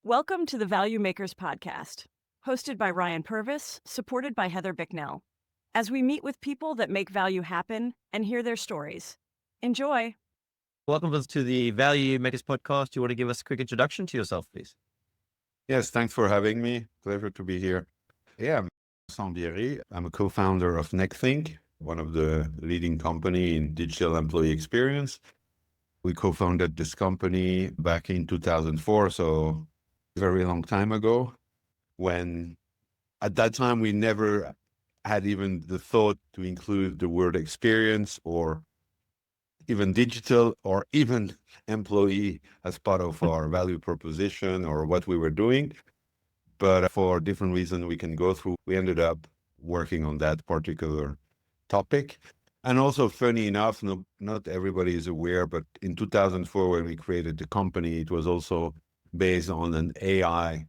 Welcome to the Valuu Makers Podcast, hosted by Ryan Purvis, supported by Heather Bicknell, as we meet with people that make value happen and hear their stories. Enjoy. Welcome to the Valuu Makers Podcast. You want to give us a quick introduction to yourself, please? Yes, thanks for having me. Pleasure to be here. Yeah, I'm Vincent Bieri. I'm a co-founder of NextThink, one of the leading company in digital employee experience. We co-founded this company back in 2004, so a very long time ago, when at that time we never had even the thought to include the word experience or even digital or even employee as part of our value proposition or what we were doing. But for different reasons we can go through, we ended up working on that particular topic. And also, funny enough, not everybody is aware, but in 2004, when we created the company, it was also based on an AI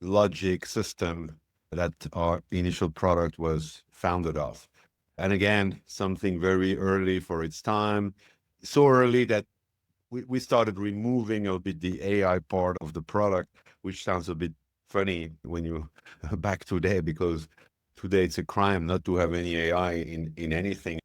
logic system that our initial product was founded off. And again, something very early for its time, so early that we started removing a bit the AI part of the product, which sounds a bit funny when you back today, because today it's a crime not to have any AI in anything.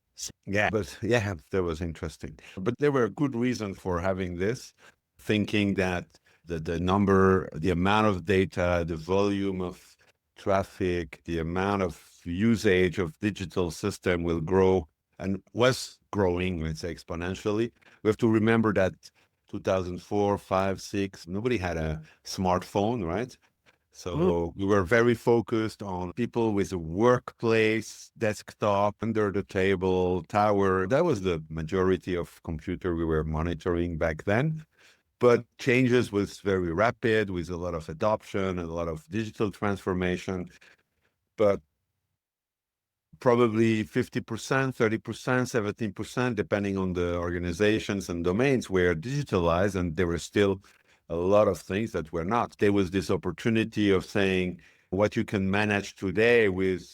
Yeah, but yeah, that was interesting. But there were good reasons for having this, thinking that the number, the amount of data, the volume of traffic, the amount of usage of digital system will grow and was growing, let's say, exponentially. We have to remember that 2004, 5, 6, nobody had a smartphone, right? So we were very focused on people with a workplace, desktop, under the table, tower. That was the majority of computer we were monitoring back then. But changes was very rapid with a lot of adoption, a lot of digital transformation. But probably 50%, 30%, 17%, depending on the organizations and domains, were digitalized, and there were still a lot of things that were not. There was this opportunity of saying what you can manage today with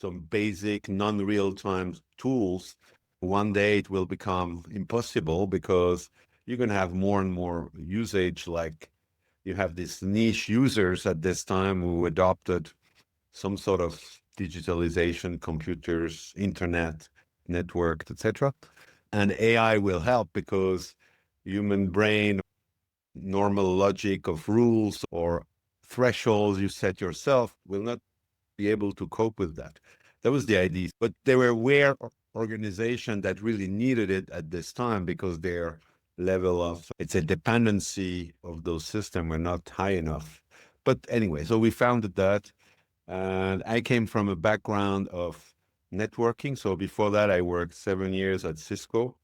some basic non-real-time tools, one day it will become impossible because you're going to have more and more usage. Like you have these niche users at this time who adopted some sort of digitalization, computers, internet, network, etc. And AI will help because human brain, normal logic of rules or thresholds you set yourself will not be able to cope with that. That was the idea. But there were aware organizations that really needed it at this time because their level of, it's a dependency of those systems were not high enough. But anyway, so we founded that. And I came from a background of networking. So before that, I worked 7 years at Cisco.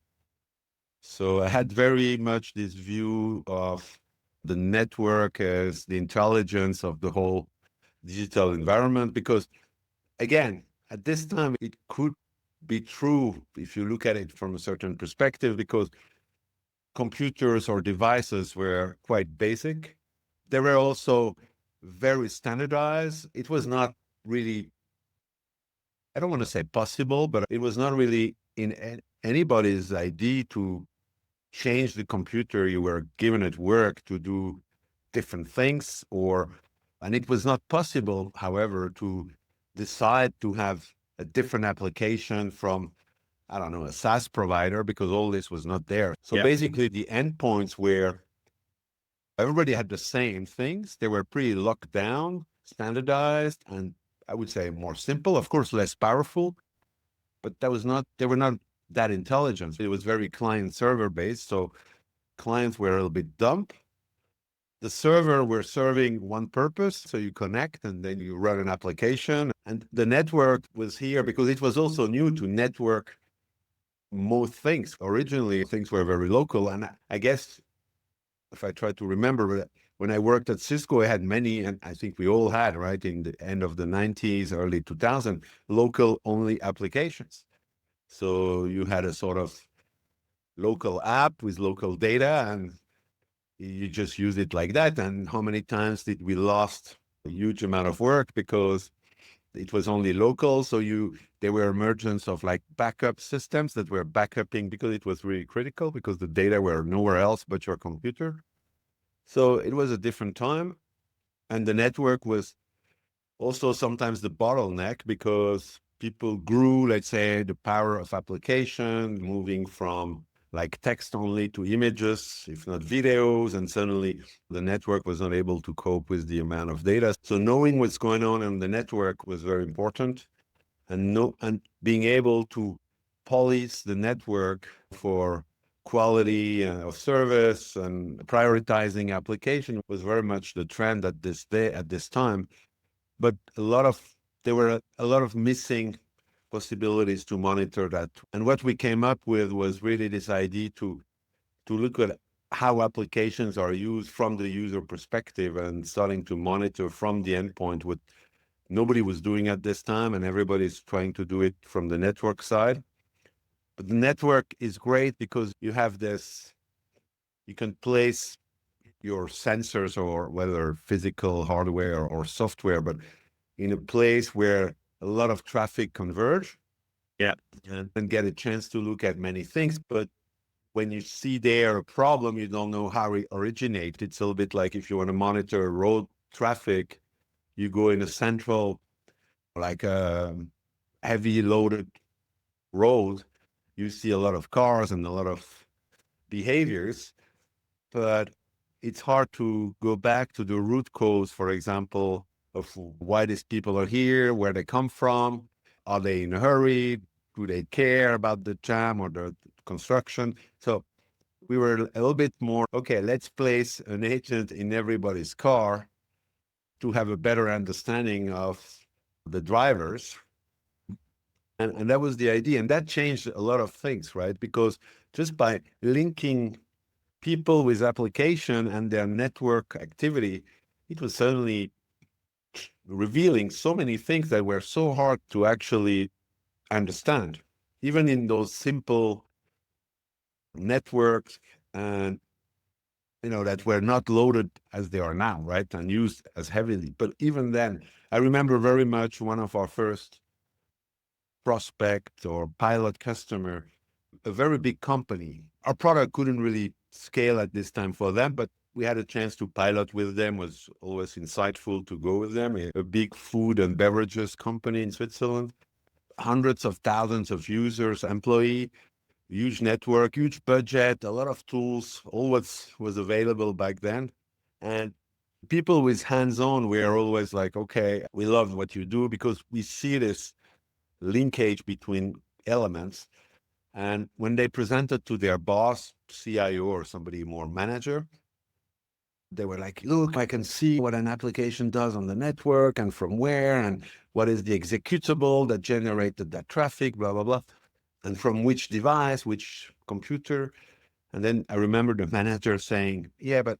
So I had very much this view of the network as the intelligence of the whole digital environment, because again, at this time, it could be true if you look at it from a certain perspective, because computers or devices were quite basic. They were also very standardized. It was not really, I don't want to say possible, but it was not really in anybody's idea to change the computer you were given at work to do different things, and it was not possible, however, to decide to have a different application from, I don't know, a SaaS provider, because all this was not there. So basically the endpoints were, everybody had the same things. They were pretty locked down, standardized, and I would say more simple, of course, less powerful, but they were not that intelligent. It was very client server based. So clients were a little bit dumb. The server were serving one purpose. So you connect and then you run an application, and the network was here because it was also new to network most things. Originally, things were very local. And I guess if I try to remember, when I worked at Cisco, I had many, and I think we all had, right, in the end of the 90s, early 2000, local only applications. So you had a sort of local app with local data, and you just use it like that. And how many times did we lost a huge amount of work because it was only local? So there were emergence of like backup systems that were backupping because it was really critical, because the data were nowhere else but your computer. So it was a different time. And the network was also sometimes the bottleneck because people grew, let's say, the power of application, moving from like text only to images, if not videos. And suddenly the network was not able to cope with the amount of data. So knowing what's going on the network was very important. And being able to police the network for quality of service and prioritizing application was very much the trend at this time. But there were a lot of missing possibilities to monitor that. And what we came up with was really this idea to look at how applications are used from the user perspective and starting to monitor from the endpoint, what nobody was doing at this time, and everybody's trying to do it from the network side. But the network is great because you can place your sensors, or whether physical hardware or software, but in a place where a lot of traffic converge. Yeah. And get a chance to look at many things. But when you see there a problem, you don't know how it originated. It's a little bit like if you want to monitor road traffic, you go in a central, like a heavy loaded road, you see a lot of cars and a lot of behaviors, but it's hard to go back to the root cause, for example, of why these people are here, where they come from, are they in a hurry, do they care about the jam or the construction? So we were a little bit more, okay, let's place an agent in everybody's car to have a better understanding of the drivers. And that was the idea. And that changed a lot of things, right? Because just by linking people with application and their network activity, it was suddenly revealing so many things that were so hard to actually understand, even in those simple networks, and that were not loaded as they are now, right, and used as heavily. But even then, I remember very much one of our first prospect or pilot customer, a very big company. Our product couldn't really scale at this time for them, but we had a chance to pilot with them. It was always insightful to go with them. A big food and beverages company in Switzerland, hundreds of thousands of users, employee, huge network, huge budget, a lot of tools, all what was available back then. And people with hands-on were always like, okay, we love what you do because we see this linkage between elements. And when they presented to their boss, CIO, or somebody more manager, they were like, look, I can see what an application does on the network and from where, and what is the executable that generated that traffic, blah, blah, blah, and from which device, which computer. And then I remember the manager saying, yeah, but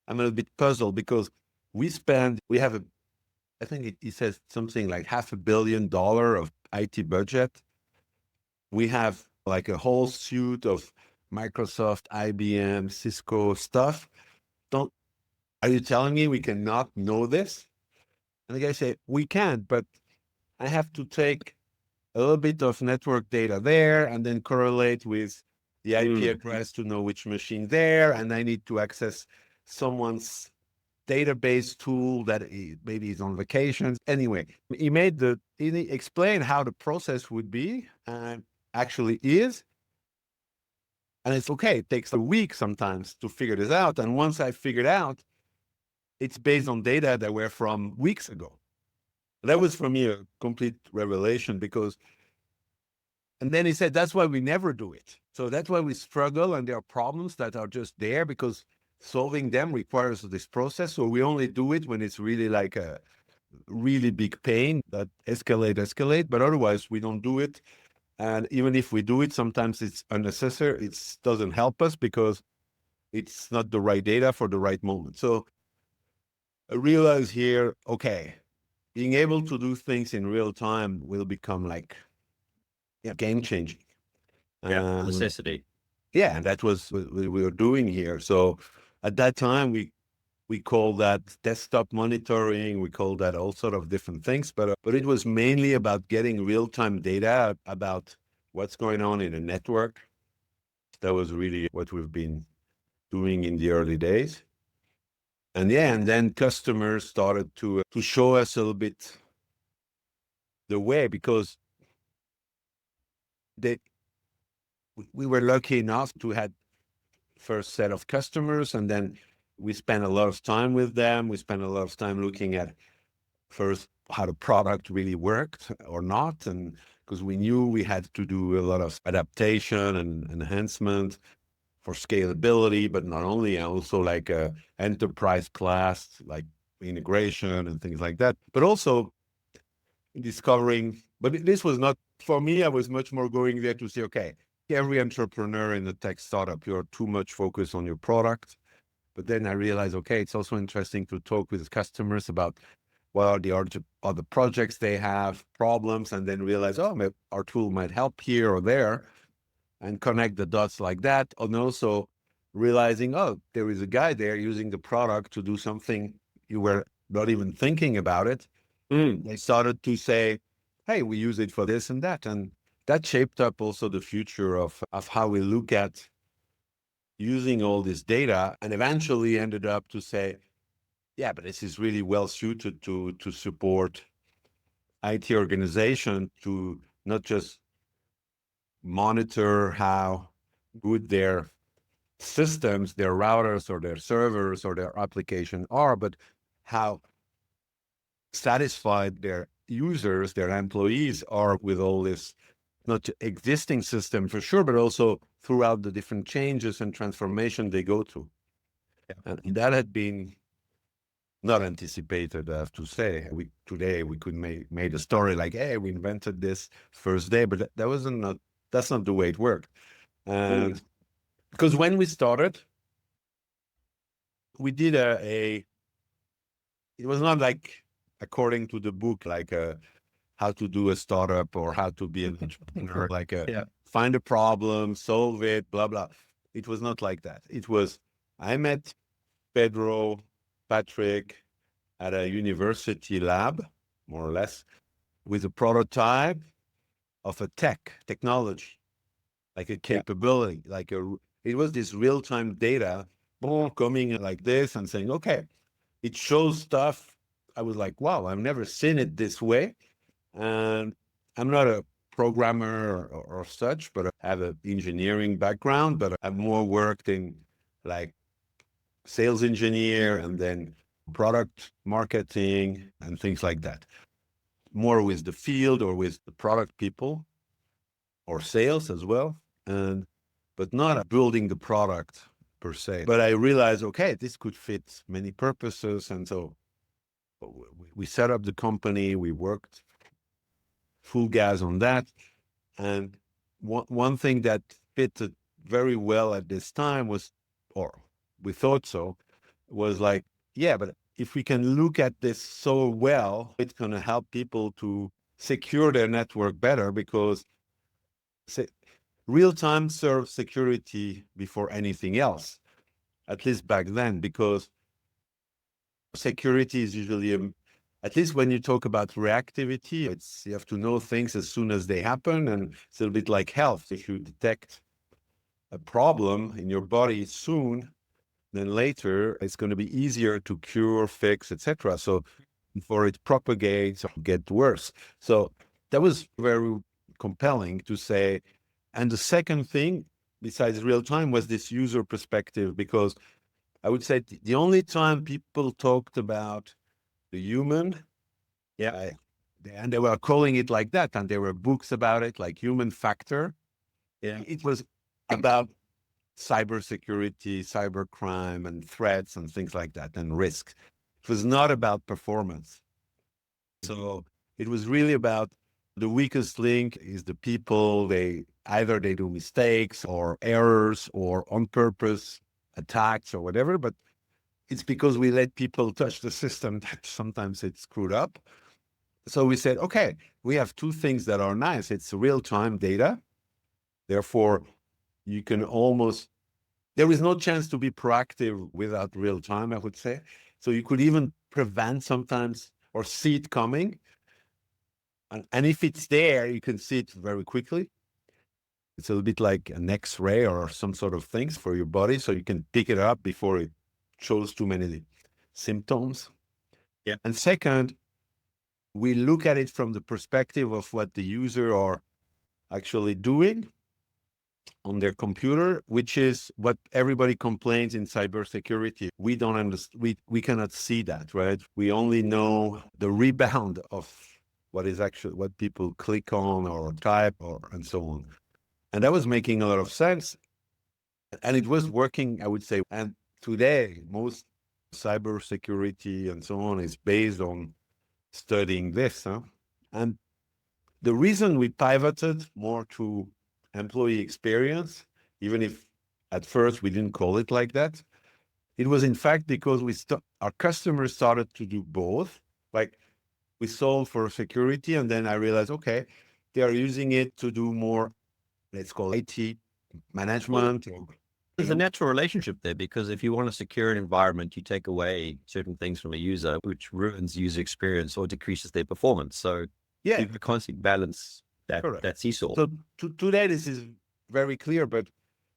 I'm a little bit puzzled because we have I think he says something like $500 million of IT budget. We have like a whole suite of Microsoft, IBM, Cisco stuff. Are you telling me we cannot know this? And the guy said, we can, but I have to take a little bit of network data there and then correlate with the IP address to know which machine there. And I need to access someone's database tool that maybe is on vacation. Anyway, he explained how the process would be and actually is. And it's okay. It takes a week sometimes to figure this out. And once I figured out, it's based on data that were from weeks ago. That was for me a complete revelation and then he said, that's why we never do it. So that's why we struggle, and there are problems that are just there because solving them requires this process. So we only do it when it's really like a really big pain that escalate, but otherwise we don't do it. And even if we do it, sometimes it's unnecessary. It doesn't help us because it's not the right data for the right moment. So I realize here, okay, being able to do things in real time will become like game changing. Necessity. Yeah, and that was what we were doing here. So at that time, we call that desktop monitoring. We call that all sort of different things, but it was mainly about getting real time data about what's going on in a network. That was really what we've been doing in the early days. And then customers started to show us a little bit the way, because they we were lucky enough to had first set of customers, and then we spent a lot of time with them. We spent a lot of time looking at first how the product really worked or not, and because we knew we had to do a lot of adaptation and enhancement for scalability, but not only, also like a enterprise class, like integration and things like that, but also discovering. But this was not for me. I was much more going there to say, okay, every entrepreneur in the tech startup, you're too much focused on your product. But then I realized, okay, it's also interesting to talk with customers about what are the other projects they have, problems, and then realize, oh, maybe our tool might help here or there, and connect the dots like that. And also realizing, oh, there is a guy there using the product to do something you were not even thinking about it. They started to say, hey, we use it for this and that. And that shaped up also the future of how we look at using all this data, and eventually ended up to say, yeah, but this is really well suited to support IT organization to not just monitor how good their systems, their routers or their servers or their application are, but how satisfied their users, their employees are with all this, not existing system for sure, but also throughout the different changes and transformation they go through. Yeah. And that had been not anticipated, I have to say. Today we could made a story like, hey, we invented this first day, but that's not the way it worked. And because when we started, we did it was not like according to the book, like how to do a startup or how to be an entrepreneur, like find a problem, solve it, blah, blah. It was not like that. It was, I met Pedro, Patrick at a university lab, more or less, with a prototype of a technology, like a capability, it was this real-time data coming like this and saying, okay, it shows stuff. I was like, wow, I've never seen it this way. And I'm not a programmer or such, but I have an engineering background, but I've more worked in like sales engineer and then product marketing and things like that. More with the field or with the product people or sales as well. But not building the product per se. But I realized, okay, this could fit many purposes. And so we set up the company, we worked full gas on that. And one thing that fitted very well at this time was, or we thought so, was like, yeah, but if we can look at this so well, it's going to help people to secure their network better, because real-time serves security before anything else, at least back then, because security is usually, at least when you talk about reactivity, you have to know things as soon as they happen. And it's a little bit like health. If you detect a problem in your body soon, then later it's going to be easier to cure, fix, etc. So before it propagates or get worse. So that was very compelling to say. And the second thing, besides real time, was this user perspective, because I would say the only time people talked about the human, and they were calling it like that, and there were books about it, like Human Factor. Yeah, it was about cybersecurity, cybercrime, and threats and things like that, and risk. It was not about performance. So it was really about the weakest link is the people. They do mistakes or errors or on purpose attacks or whatever, but it's because we let people touch the system that sometimes it's screwed up. So we said, okay, we have two things that are nice. It's real-time data. Therefore, you can there is no chance to be proactive without real time, I would say. So you could even prevent sometimes or see it coming. And if it's there, you can see it very quickly. It's a little bit like an X-ray or some sort of things for your body. So you can pick it up before it shows too many symptoms. Yeah. And second, we look at it from the perspective of what the user are actually doing on their computer, which is what everybody complains in cybersecurity. We don't understand, we cannot see that, right? We only know the rebound of what is actually what people click on or type or and so on. And that was making a lot of sense. And it was working, I would say. And today, most cybersecurity and so on is based on studying this. Huh? And the reason we pivoted more to employee experience, even if at first we didn't call it like that, it was in fact because our customers started to do both. Like we sold for security, and then I realized, okay, they are using it to do more, let's call it IT management. There's a natural relationship there because if you want to secure an environment, you take away certain things from a user, which ruins user experience or decreases their performance. So Yeah, you constantly balance correct. that seesaw. So today this is very clear, but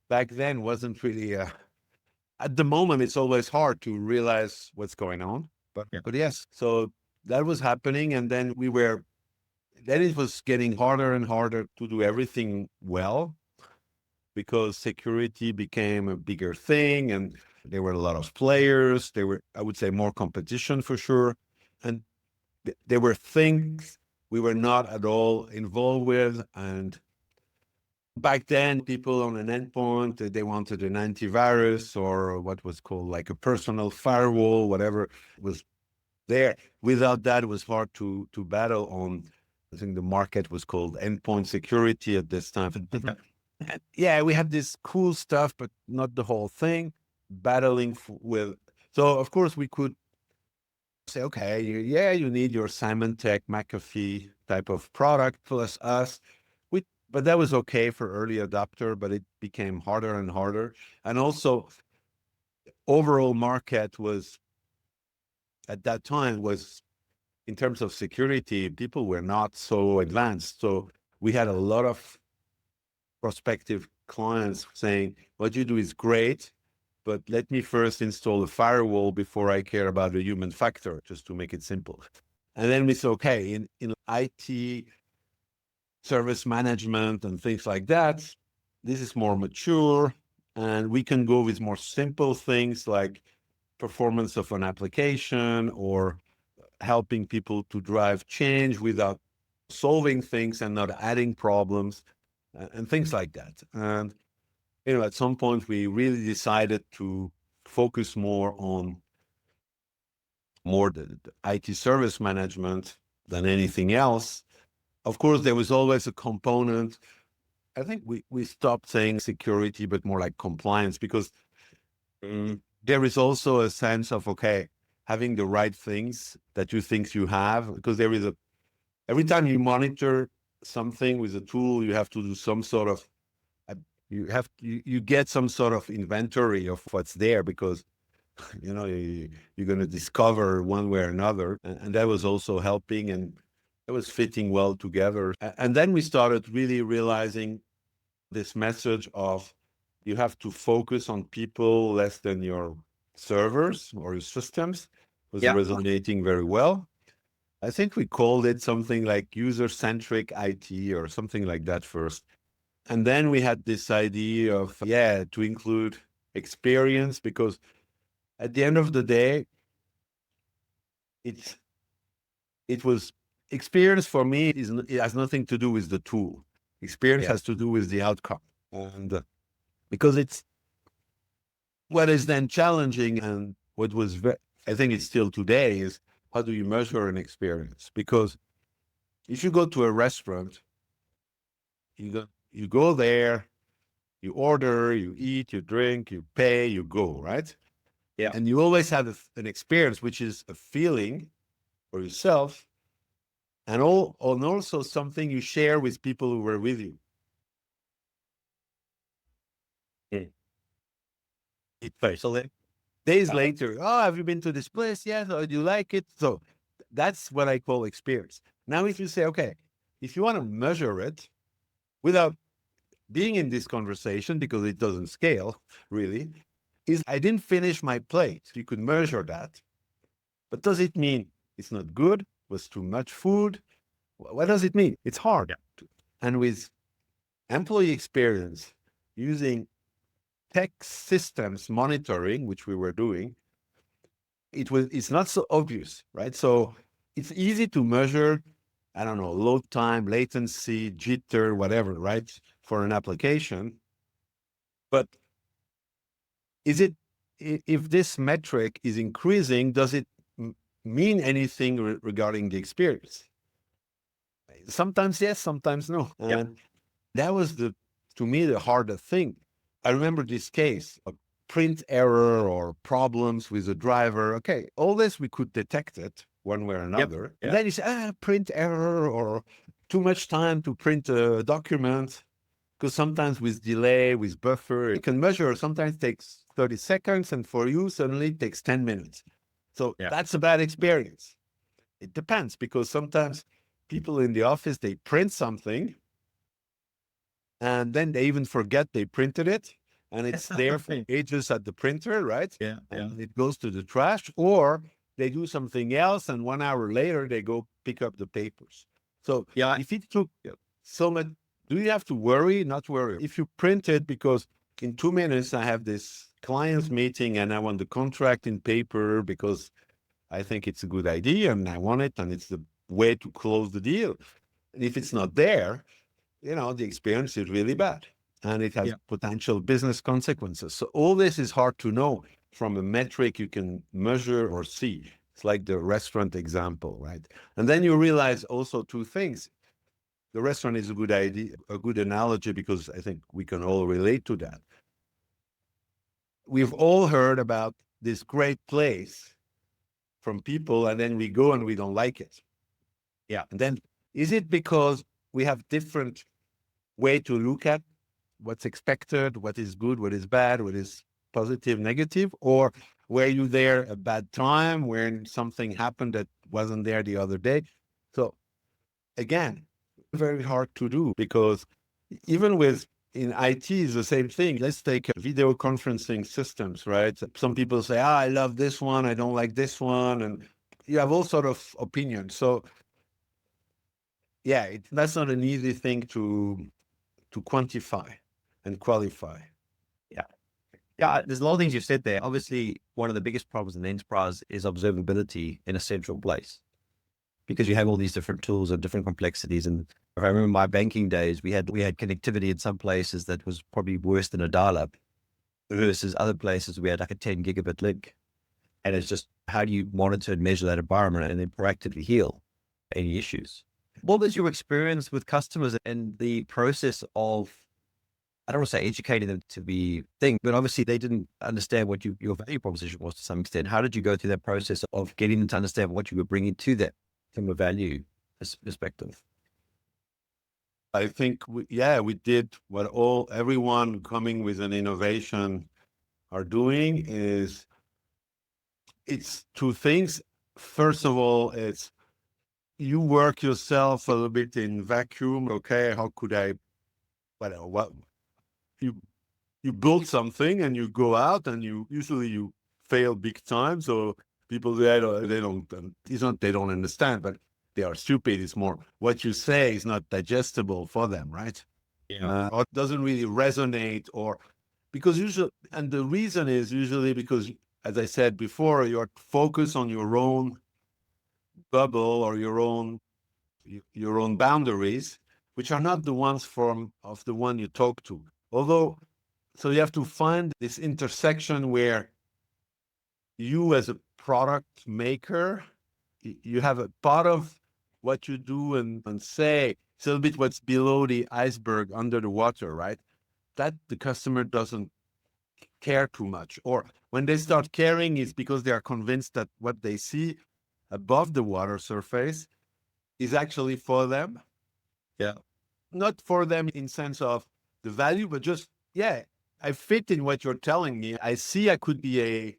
back then wasn't really. At the moment, it's always hard to realize what's going on. But yes, so that was happening, and then it was getting harder and harder to do everything well because security became a bigger thing, and there were a lot of players. There were, I would say, more competition for sure, and there were things we were not at all involved with. And back then, people on an endpoint, they wanted an antivirus or what was called like a personal firewall, whatever was there. Without that, it was hard to battle on. I think the market was called endpoint security at this time. And yeah, we had this cool stuff, but not the whole thing. Battling with, so of course we could say, okay, you need your Symantec, McAfee type of product plus us. But that was okay for early adopter, but it became harder and harder. And also, overall market was at that time was in terms of security, people were not so advanced. So we had a lot of prospective clients saying, what you do is great, but let me first install a firewall before I care about the human factor, just to make it simple. And then we said, okay, in IT service management and things like that, this is more mature, and we can go with more simple things like performance of an application or helping people to drive change without solving things and not adding problems and things like that. And, at some point we really decided to focus more on the IT service management than anything else. Of course, there was always a component. I think we stopped saying security, but more like compliance, because there is also a sense of, okay, having the right things that you think you have, because every time you monitor something with a tool, you have to do some sort of, you get some sort of inventory of what's there, because, you're going to discover one way or another. And that was also helping, and it was fitting well together. And then we started really realizing this message of you have to focus on people less than your servers or your systems was resonating very well. I think we called it something like user-centric IT or something like that first. And then we had this idea of, to include experience, because at the end of the day, it was experience for me it has nothing to do with the tool. Experience has to do with the outcome. And because it's what is then challenging, and what was, I think it's still today, is how do you measure an experience? Because if you go to a restaurant, you go there, you order, you eat, you drink, you pay, you go, right? Yeah. And you always have an experience, which is a feeling for yourself, and also something you share with people who were with you. So Days later, oh, have you been to this place? Yes. Oh, do you like it? So that's what I call experience. Now, if you say, okay, if you want to measure it without being in this conversation, because it doesn't scale really, is I didn't finish my plate. You could measure that. But does it mean it's not good? Was too much food? What does it mean? It's hard. Yeah. And with employee experience, using tech systems monitoring, which we were doing, it's not so obvious, right? So it's easy to measure, I don't know, load time, latency, jitter, whatever, right? For an application. But if this metric is increasing, does it mean anything regarding the experience? Sometimes yes, sometimes no. Yeah. And that was to me, the hardest thing. I remember this case, a print error or problems with the driver. Okay, all this we could detect it one way or another. Yep. And then you say, print error or too much time to print a document. Because sometimes with delay, with buffer, you can measure, sometimes takes 30 seconds, and for you, suddenly it takes 10 minutes. So that's a bad experience. It depends, because sometimes people in the office, they print something, and then they even forget they printed it, and it's there for ages at the printer, right? Yeah. And it goes to the trash, or they do something else, and 1 hour later, they go pick up the papers. So if it took so much, do you have to worry? Not worry. If you print it, because in 2 minutes, I have this client's meeting and I want the contract in paper because I think it's a good idea and I want it and it's the way to close the deal. And if it's not there, the experience is really bad and it has potential business consequences. So all this is hard to know from a metric you can measure or see. It's like the restaurant example, right? And then you realize also two things. The restaurant is a good idea, a good analogy, because I think we can all relate to that. We've all heard about this great place from people, and then we go and we don't like it. Yeah. And then is it because we have different way to look at what's expected, what is good, what is bad, what is positive, negative, or were you there a bad time when something happened that wasn't there the other day? So again, very hard to do, because even in IT is the same thing. Let's take video conferencing systems, right? Some people say, I love this one, I don't like this one. And you have all sort of opinions. So that's not an easy thing to quantify and qualify. Yeah, there's a lot of things you said there. Obviously, one of the biggest problems in the enterprise is observability in a central place, because you have all these different tools and different complexities. And if I remember my banking days, we had connectivity in some places that was probably worse than a dial-up, versus other places we had like a 10 gigabit link. And it's just, how do you monitor and measure that environment and then proactively heal any issues? What was your experience with customers and the process of, I don't want to say educating them to be thing, but obviously they didn't understand what your value proposition was to some extent. How did you go through that process of getting them to understand what you were bringing to them from a value perspective? I think we did what everyone coming with an innovation are doing. It's two things. First of all, it's you work yourself a little bit in vacuum. Okay, how could I, what you build something and you go out and you usually fail big time. So people they don't it's not they don't understand, but they are stupid. It's more what you say is not digestible for them, right? Or it doesn't really resonate, or because usually, and the reason is usually because, as I said before, you're focused on your own bubble or your own boundaries, which are not the ones of the one you talk to. Although, so you have to find this intersection where you as a product maker, you have a part of what you do and say, it's a little bit what's below the iceberg under the water, right? That the customer doesn't care too much. Or when they start caring, it's because they are convinced that what they see above the water surface is actually for them. Yeah. Not for them in sense of the value, but just, I fit in what you're telling me. I see I could be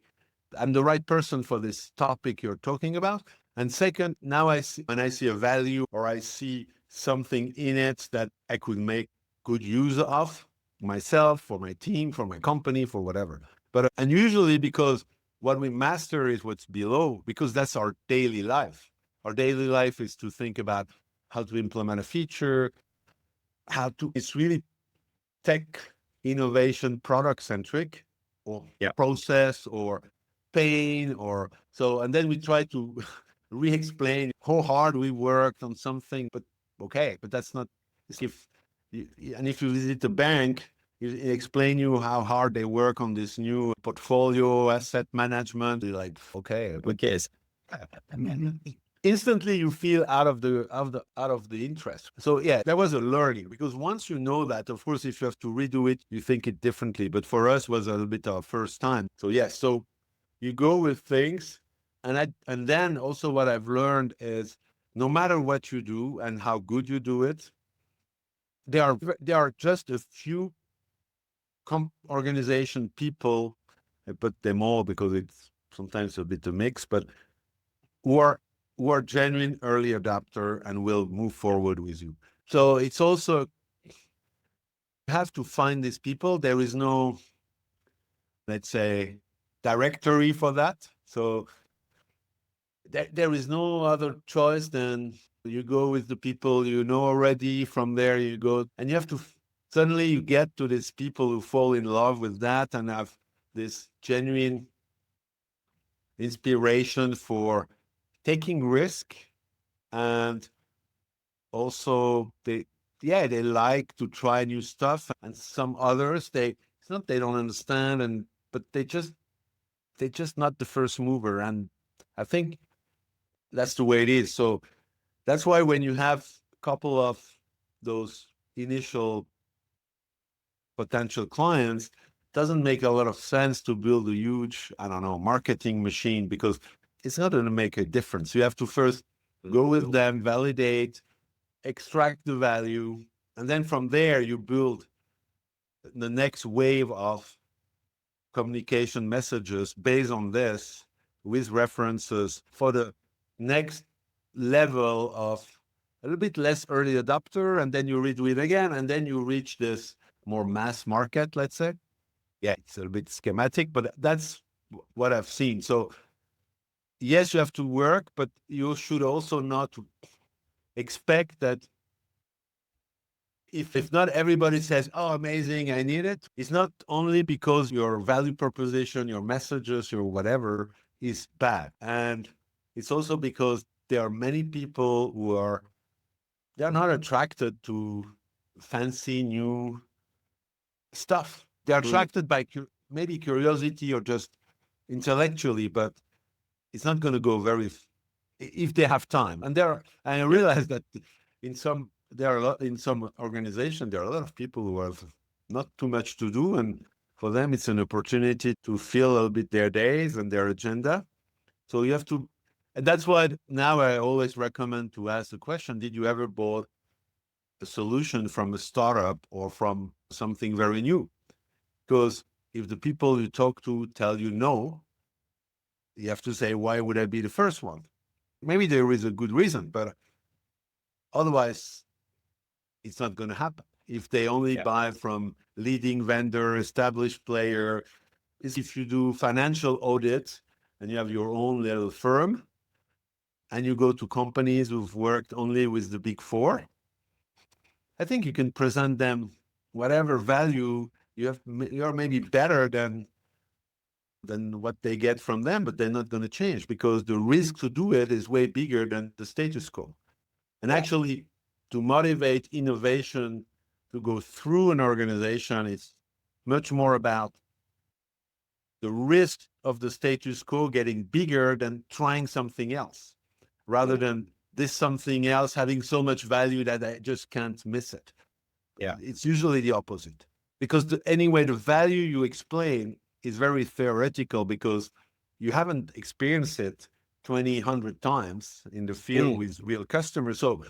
I'm the right person for this topic you're talking about. And second, now when I see a value or I see something in it that I could make good use of myself, for my team, for my company, for whatever. But, and usually because what we master is what's below, because that's our daily life. Our daily life is to think about how to implement a feature, it's really tech innovation, product centric, or process or pain or so. And then we try to re-explain how hard we worked on something, but that's not, if you visit a bank, it explain you how hard they work on this new portfolio asset management. You're like, okay, Who cares? instantly you feel out of the interest. So yeah, that was a learning, because once you know that, of course, if you have to redo it, you think it differently. But for us, was a little bit our first time. So yeah, so you go with things, and then also what I've learned is, no matter what you do and how good you do it, there are just a few organization people, I put them all because it's sometimes a bit of a mix, but who are genuine early adopter and will move forward with you. So it's also, you have to find these people. There is no, let's say, directory for that. So there is no other choice than you go with the people you know already. From there you go, and you have to, suddenly you get to these people who fall in love with that and have this genuine inspiration for taking risk. And also they like to try new stuff. And some others, it's not they don't understand, but they're just not the first mover. And I think that's the way it is. So that's why when you have a couple of those initial potential clients, doesn't make a lot of sense to build a huge, I don't know, marketing machine, because it's not going to make a difference. You have to first go with them, validate, extract the value, and then from there you build the next wave of communication messages based on this, with references for the next level of a little bit less early adopter, and then you redo it again, and then you reach this more mass market, let's say. Yeah, it's a little bit schematic, but that's what I've seen. So yes, you have to work, but you should also not expect that if not everybody says, oh, amazing, I need it. It's not only because your value proposition, your messages, your whatever is bad. And it's also because there are many people who they're not attracted to fancy new stuff. They're attracted by maybe curiosity or just intellectually, but it's not going to go if they have time. And I realize that in some organizations, there are a lot of people who have not too much to do, and for them it's an opportunity to fill a little bit their days and their agenda. So you have to, and that's why now I always recommend to ask the question: did you ever bought a solution from a startup or from something very new? Because if the people you talk to tell you no, you have to say, why would I be the first one? Maybe there is a good reason, but otherwise it's not going to happen. If they only buy from leading vendor, established player, if you do financial audit and you have your own little firm and you go to companies who've worked only with the big four, I think you can present them whatever value you have. You're maybe better than what they get from them, but they're not going to change, because the risk to do it is way bigger than the status quo. And actually, to motivate innovation to go through an organization, it's much more about the risk of the status quo getting bigger than trying something else, rather than this something else having so much value that I just can't miss it. Yeah. It's usually the opposite, because anyway, the value you explain is very theoretical, because you haven't experienced it 100 times in the field with real customers. So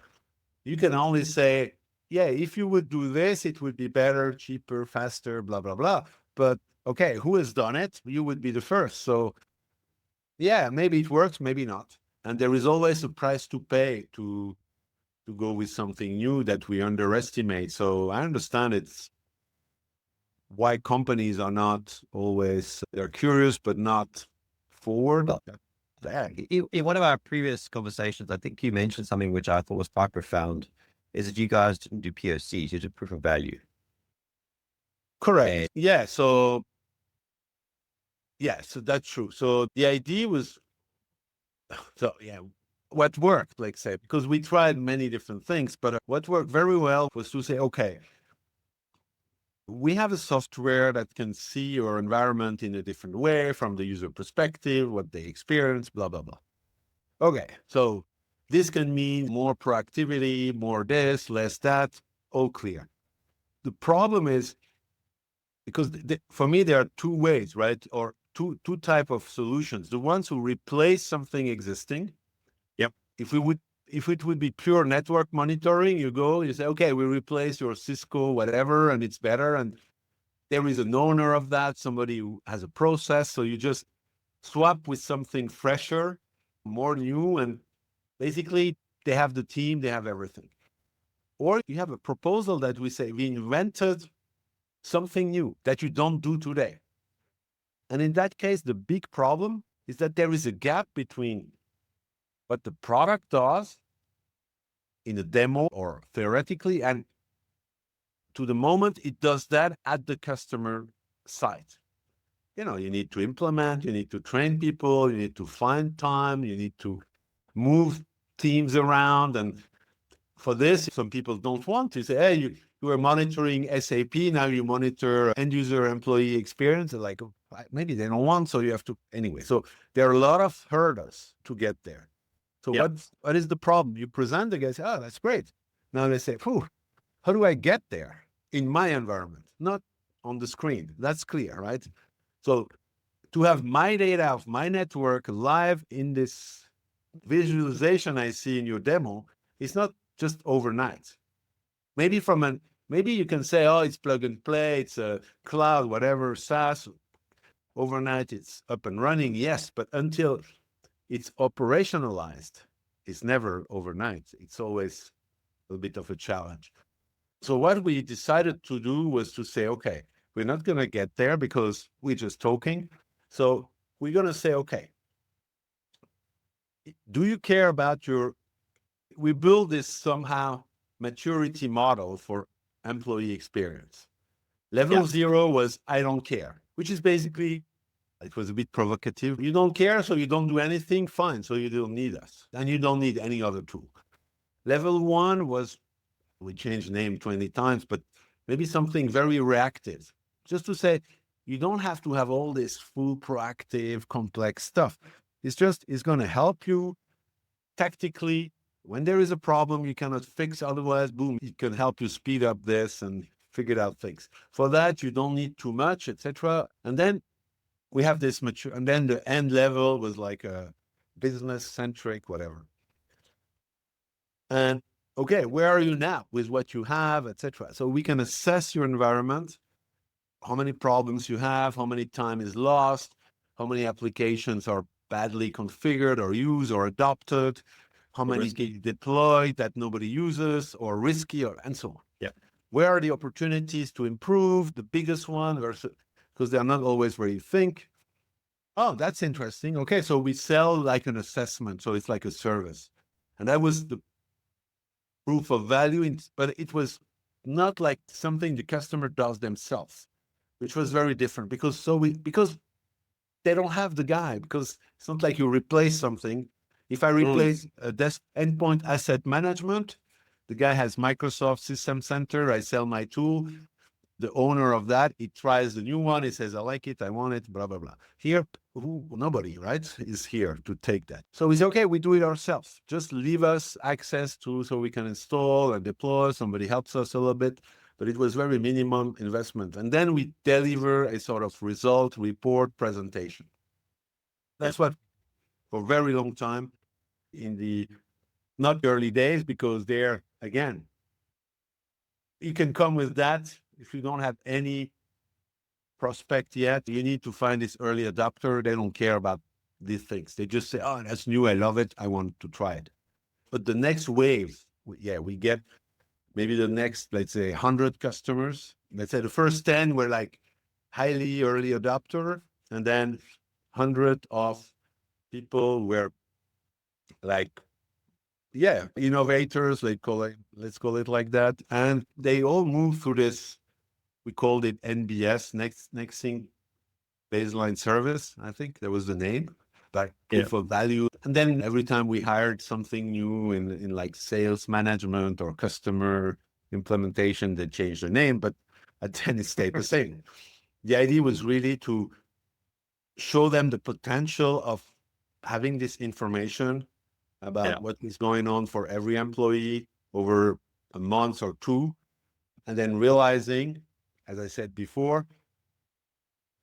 you can only say, yeah, if you would do this, it would be better, cheaper, faster, blah, blah, blah. But okay, who has done it? You would be the first. So yeah, maybe it works, maybe not. And there is always a price to pay to go with something new that we underestimate. So I understand it's why companies are not always, they're curious, but not forward. Well, in one of our previous conversations, I think you mentioned something which I thought was quite profound, is that you guys didn't do POCs, you did proof of value. Correct. And So that's true. So the idea was, what worked, like say, because we tried many different things, but what worked very well was to say, okay, we have a software that can see your environment in a different way from the user perspective, what they experience, blah, blah, blah. Okay, so this can mean more proactivity, more this, less that, all clear. The problem is, because for me, there are two ways, right? Or two type of solutions. The ones who replace something existing. Yep. If it would be pure network monitoring, you say, okay, we replace your Cisco, whatever, and it's better. And there is an owner of that, somebody who has a process. So you just swap with something fresher, more new, and basically they have the team, they have everything. Or you have a proposal that we say, we invented something new that you don't do today. And in that case, the big problem is that there is a gap between what the product does in a demo or theoretically, and to the moment it does that at the customer site. You need to implement, you need to train people, you need to find time, you need to move teams around. And for this, some people don't want to say, hey, you were monitoring SAP, now you monitor end user employee experience. They're like, maybe they don't want, so you have to anyway. So there are a lot of hurdles to get there. So what is the problem? You present the guy, say, oh, that's great. Now they say, how do I get there in my environment? Not on the screen. That's clear, right? So to have my data of my network live in this visualization I see in your demo, it's not just overnight. Maybe you can say, oh, it's plug and play, it's a cloud, whatever, SaaS. Overnight, it's up and running, yes, but until it's operationalized, it's never overnight. It's always a bit of a challenge. So what we decided to do was to say, okay, we're not going to get there because we're just talking. So we're going to say, okay, do you care about we build this somehow maturity model for employee experience. Level 0 was, I don't care, which is basically, it was a bit provocative. You don't care, so you don't do anything, fine. So you don't need us and you don't need any other tool. Level 1 was, we changed the name 20 times, but maybe something very reactive, just to say, you don't have to have all this full proactive, complex stuff. It's going to help you tactically. When there is a problem you cannot fix, otherwise, boom, it can help you speed up this and figure out things. For that, you don't need too much, etc. And then we have this mature, and then the end level was like a business-centric, whatever. And okay, where are you now with what you have, etc. So we can assess your environment, how many problems you have, how many time is lost, how many applications are badly configured or used or adopted, how many get deployed that nobody uses or risky, and so on. Yeah. Where are the opportunities to improve? The biggest one versus, because they're not always where you think. Oh, that's interesting. Okay, so we sell like an assessment, so it's like a service, and that was the proof of value. But it was not like something the customer does themselves, which was very different because they don't have the guy, because it's not like you replace something. If I replace a desk endpoint asset management, the guy has Microsoft System Center, I sell my tool. The owner of that, he tries the new one, he says, I like it, I want it, blah, blah, blah. Here, nobody, right, is here to take that. So we say, okay, we do it ourselves. Just leave us access to, so we can install and deploy. Somebody helps us a little bit, but it was very minimum investment. And then we deliver a sort of result report presentation. That's what, for a very long time, in the not early days, because there, again, you can come with that. If you don't have any prospect yet, you need to find this early adopter. They don't care about these things. They just say, oh, that's new, I love it, I want to try it. But the next wave, we get maybe the next, let's say, 100 customers. Let's say the first 10 were like highly early adopter, and then 100 of people were like, yeah, innovators, let's call it like that. And they all moved through this, we called it NBS, next thing, baseline service. I think that was the name, like proof of value. And then every time we hired something new in like sales management or customer implementation, they changed the name, but at the end it stayed the same. The idea was really to show them the potential of having this information about what is going on for every employee over a month or two, and then realizing, as I said before,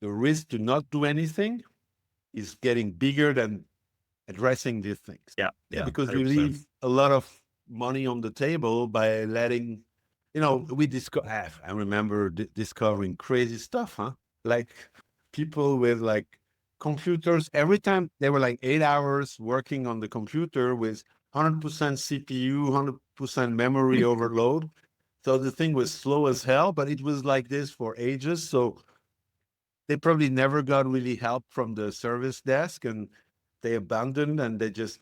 the risk to not do anything is getting bigger than addressing these things. Because 100%. You leave a lot of money on the table by letting, I remember discovering crazy stuff, like people with like computers, every time they were like 8 hours working on the computer with 100% CPU, 100% memory overload. So the thing was slow as hell, but it was like this for ages. So they probably never got really help from the service desk, and they abandoned and they just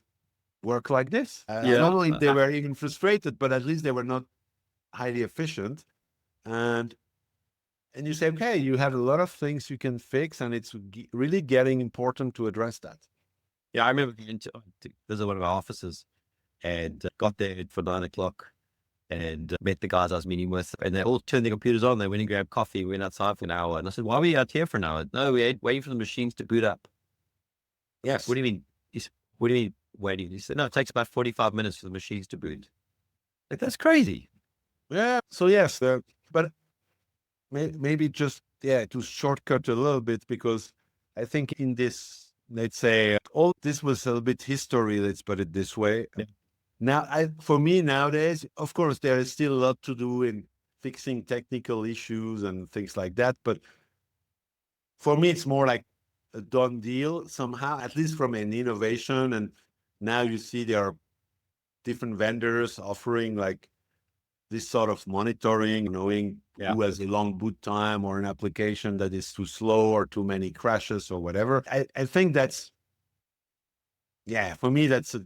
work like this. Not only they were even frustrated, but at least they were not highly efficient. And you say, okay, you have a lot of things you can fix, and it's really getting important to address that. Yeah, I remember going to visit one of our offices and got there for 9 o'clock and met the guys I was meeting with, and they all turned their computers on. They went and grabbed coffee, went outside for an hour. And I said, why were you out here for an hour? No, we waiting for the machines to boot up. Yes. What do you mean? What do you mean waiting? He said, no, it takes about 45 minutes for the machines to boot. Like, that's crazy. Yeah. So yes, but maybe just, to shortcut a little bit, because I think in this, let's say, all this was a little bit history, let's put it this way. Yeah. Now, for me nowadays, of course, there is still a lot to do in fixing technical issues and things like that. But for me, it's more like a done deal somehow, at least from an innovation. And now you see there are different vendors offering like this sort of monitoring, knowing who has a long boot time or an application that is too slow or too many crashes or whatever. I think that's, for me, that's a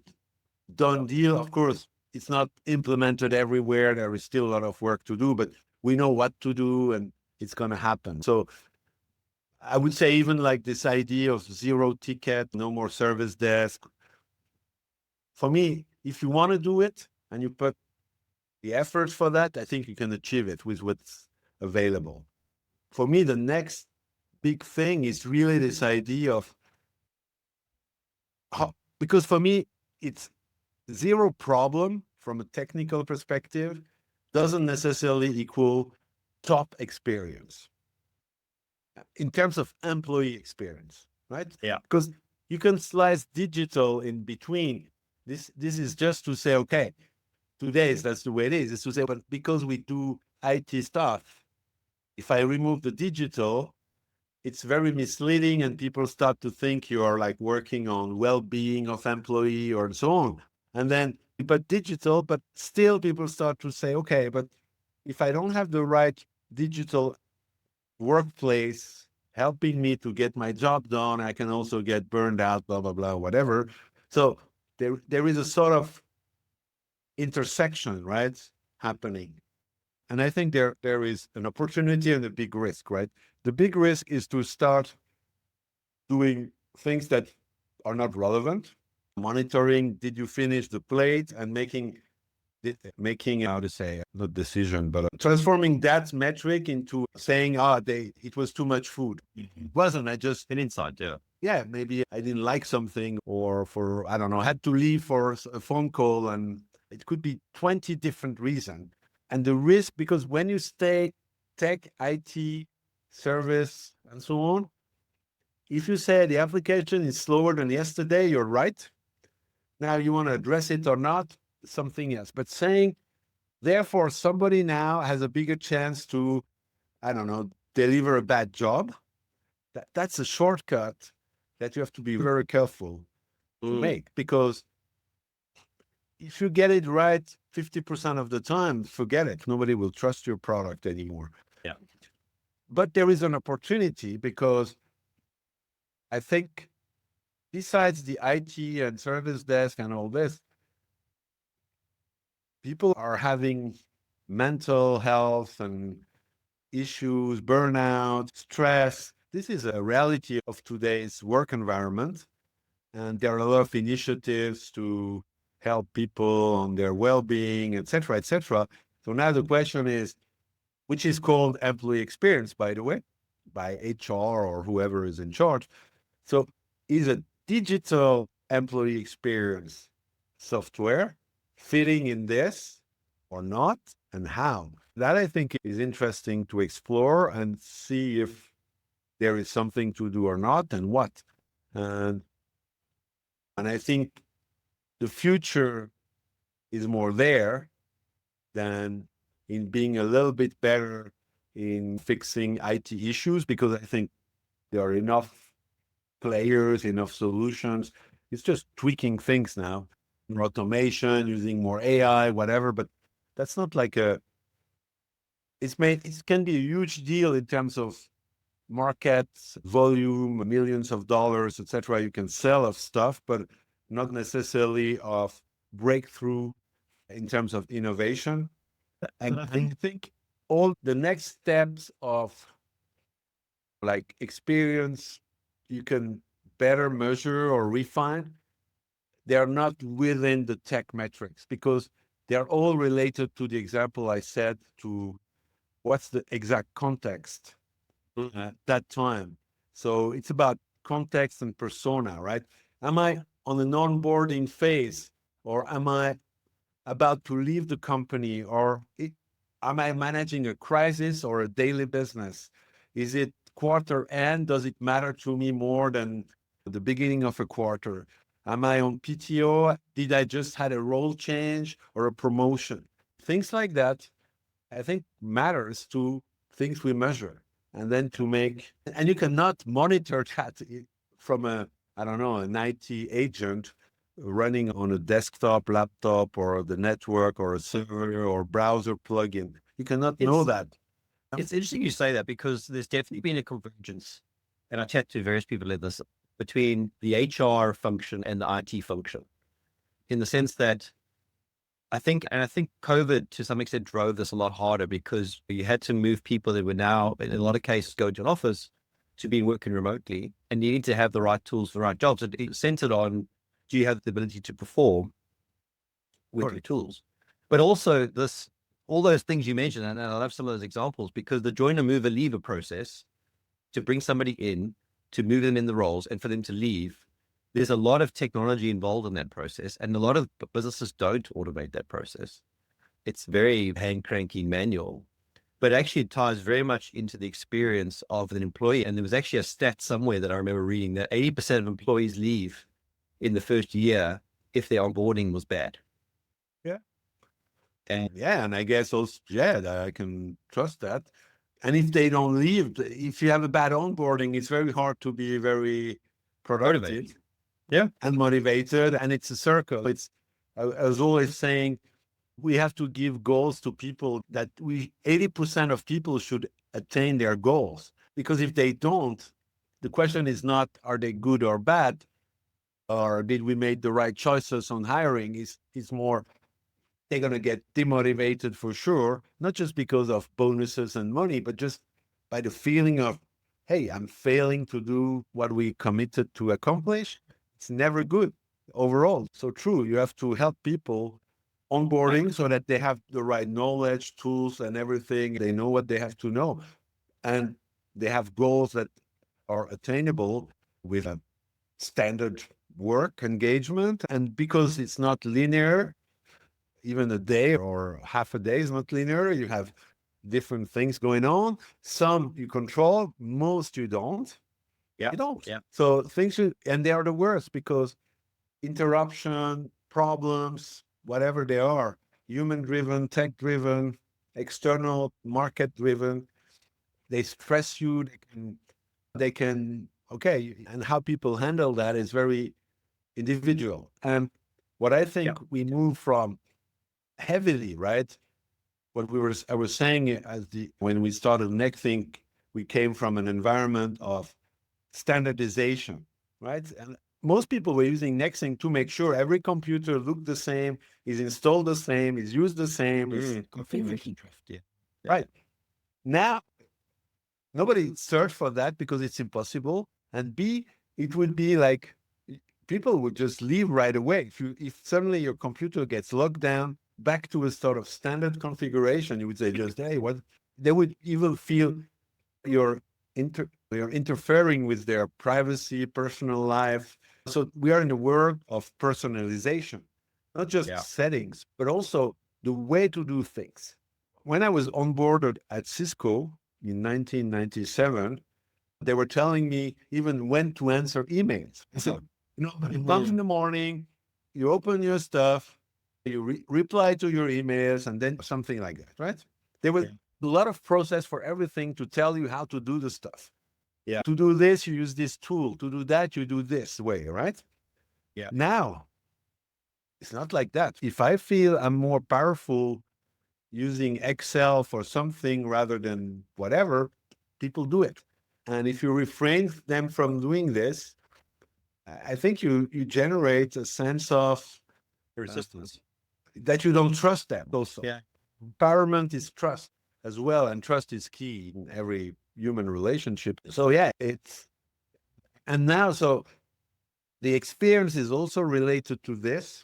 done deal. Of course, it's not implemented everywhere. There is still a lot of work to do, but we know what to do and it's going to happen. So I would say even like this idea of zero ticket, no more service desk. For me, if you want to do it and you put the efforts for that, I think you can achieve it with what's available. For me, the next big thing is really this idea of because for me, it's zero problem from a technical perspective doesn't necessarily equal top experience in terms of employee experience, right? Yeah. Because you can slice digital in between. This is just to say, okay, today that's the way it is. It's to say, but because we do IT stuff, if I remove the digital, it's very misleading and people start to think you are like working on well-being of employee or so on. And then, but digital, but still people start to say, okay, but if I don't have the right digital workplace helping me to get my job done, I can also get burned out, blah, blah, blah, whatever. So there is a sort of intersection, right, happening. And I think there is an opportunity and a big risk, right? The big risk is to start doing things that are not relevant, monitoring, did you finish the plate, and making, how to say, not decision, but transforming that metric into saying, it was too much food. It wasn't, I just An insight, maybe I didn't like something, or I don't know, had to leave for a phone call, and it could be 20 different reasons. And the risk, because when you stay tech, IT, service, and so on, if you say the application is slower than yesterday, you're right. Now you want to address it or not, something else. But saying, therefore, somebody now has a bigger chance to, I don't know, deliver a bad job, that's a shortcut that you have to be very careful to make, because if you get it right 50% of the time, forget it. Nobody will trust your product anymore. Yeah. But there is an opportunity, because I think besides the IT and service desk and all this, people are having mental health and issues, burnout, stress. This is a reality of today's work environment. And there are a lot of initiatives to help people on their well-being, et cetera, et cetera. So now the question is, which is called employee experience, by the way, by HR or whoever is in charge. So is a digital employee experience software fitting in this or not, and how? That I think is interesting to explore and see if there is something to do or not, and what. And I think the future is more there than in being a little bit better in fixing IT issues, because I think there are enough players, enough solutions. It's just tweaking things now, more automation, using more AI, whatever. But that's not like it can be a huge deal in terms of markets, volume, millions of dollars, etc. You can sell of stuff, but not necessarily of breakthrough in terms of innovation. And I think all the next steps of like experience you can better measure or refine, they're not within the tech metrics, because they're all related to the example I said, to what's the exact context at that time. So it's about context and persona, right? Am I on an onboarding phase, or am I about to leave the company, or am I managing a crisis or a daily business? Is it quarter end? Does it matter to me more than the beginning of a quarter? Am I on PTO? Did I just had a role change or a promotion? Things like that, I think, matters to things we measure. And then to make, and you cannot monitor that from I don't know, an IT agent running on a desktop, laptop, or the network, or a server, or browser plugin. You cannot know that. It's interesting you say that, because there's definitely been a convergence, and I chat to various people in this, between the HR function and the IT function, in the sense that I think COVID to some extent drove this a lot harder, because you had to move people that were now, in a lot of cases, going to an office to be working remotely, and you need to have the right tools for the right jobs. It centered on, do you have the ability to perform with your tools? But also all those things you mentioned, and I love some of those examples, because the joiner, mover, leaver process, to bring somebody in, to move them in the roles, and for them to leave, there's a lot of technology involved in that process, and a lot of businesses don't automate that process. It's very hand cranky manual, but actually it ties very much into the experience of an employee. And there was actually a stat somewhere that I remember reading, that 80% of employees leave in the first year if their onboarding was bad. Yeah. And I guess also, I can trust that. And if they don't leave, if you have a bad onboarding, it's very hard to be very productive. Motivated. Yeah. And motivated. And it's a circle. I was always saying, we have to give goals to people that 80% of people should attain their goals. Because if they don't, the question is not, are they good or bad? Or did we make the right choices on hiring? It's more, they're going to get demotivated for sure, not just because of bonuses and money, but just by the feeling of, hey, I'm failing to do what we committed to accomplish. It's never good overall. So true, you have to help people onboarding so that they have the right knowledge, tools, and everything. They know what they have to know. And they have goals that are attainable with a standard work engagement. And because it's not linear, even a day or half a day is not linear. You have different things going on. Some you control, most you don't. Yeah. You don't. Yeah. So and they are the worst, because interruption, problems, whatever they are, human-driven, tech-driven, external market-driven, they stress you. Okay. And how people handle that is very individual. And what I think we move from heavily, right? I was saying when we started NextThink, we came from an environment of standardization, right? And most people were using Nexting to make sure every computer looked the same, is installed the same, is used the same, is configured. Yeah. Right. Now, nobody search for that because it's impossible. And B, it would be like people would just leave right away. If suddenly your computer gets locked down back to a sort of standard configuration, you would say just, hey, what? They would even feel you're interfering with their privacy, personal life. So we are in the world of personalization, not just settings, but also the way to do things. When I was onboarded at Cisco in 1997, they were telling me even when to answer emails. I said, you come in the morning, you open your stuff, you reply to your emails, and then something like that, right? There was a lot of process for everything to tell you how to do the stuff. Yeah. To do this, you use this tool. To do that, you do this way, right? Yeah. Now, it's not like that. If I feel I'm more powerful using Excel for something rather than whatever, people do it. And if you refrain them from doing this, I think you generate a sense of Resistance. that you don't trust them also. Yeah. Empowerment is trust as well, and trust is key in every human relationship. So yeah, and now, so the experience is also related to this.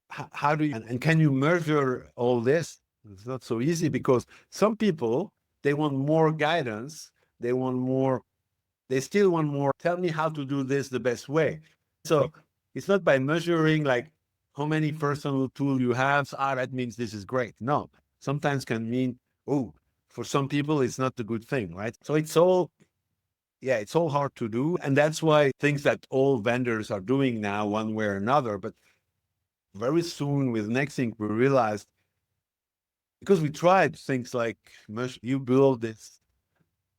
How do you, and can you measure all this? It's not so easy because some people, they want more guidance. They still want more. Tell me how to do this the best way. So it's not by measuring like how many personal tools you have. That means this is great. No, sometimes can mean, oh, for some people, it's not a good thing, right? So it's all hard to do. And that's why things that all vendors are doing now, one way or another. But very soon with Nexting, we realized, because we tried things like you build this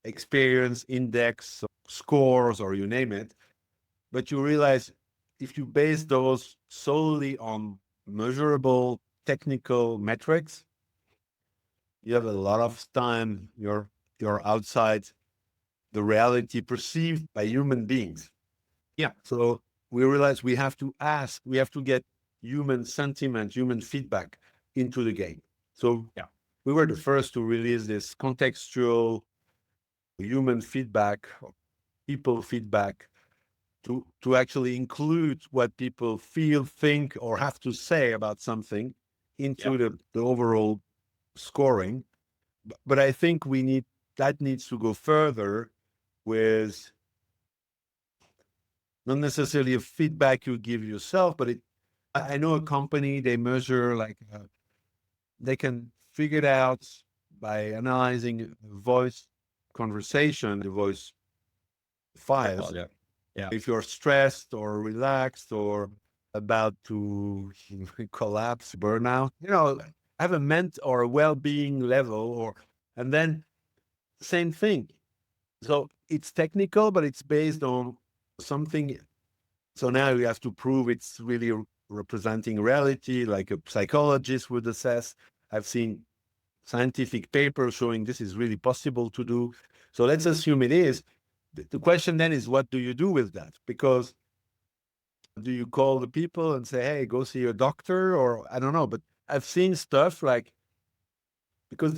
experience index, scores, or you name it, but you realize if you base those solely on measurable technical metrics, you have a lot of time you're outside the reality perceived by human beings. Yeah. So we realize we have to get human sentiment, human feedback into the game. So we were the first to release this contextual human feedback, people feedback, to actually include what people feel, think, or have to say about something into the overall scoring. But I think that needs to go further with not necessarily a feedback you give yourself, but I know a company, they measure they can figure it out by analyzing voice conversation, the voice files. Yeah. If you're stressed or relaxed or about to collapse, burnout, have a or a well-being level, and then same thing. So it's technical, but it's based on something. So now you have to prove it's really representing reality, like a psychologist would assess. I've seen scientific papers showing this is really possible to do. So let's assume it is. The question then is, what do you do with that? Because do you call the people and say, hey, go see your doctor? Or I don't know, but I've seen stuff like, because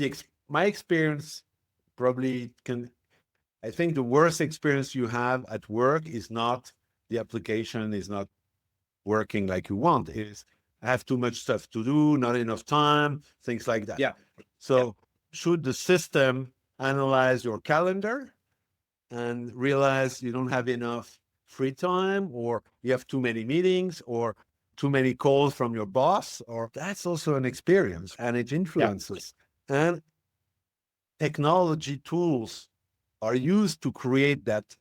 my experience probably I think the worst experience you have at work is not the application is not working like you want. It is, I have too much stuff to do, not enough time, things like that. Yeah. So should the system analyze your calendar and realize you don't have enough free time, or you have too many meetings, or too many calls from your boss? Or that's also an experience, and it influences. And technology tools are used to create that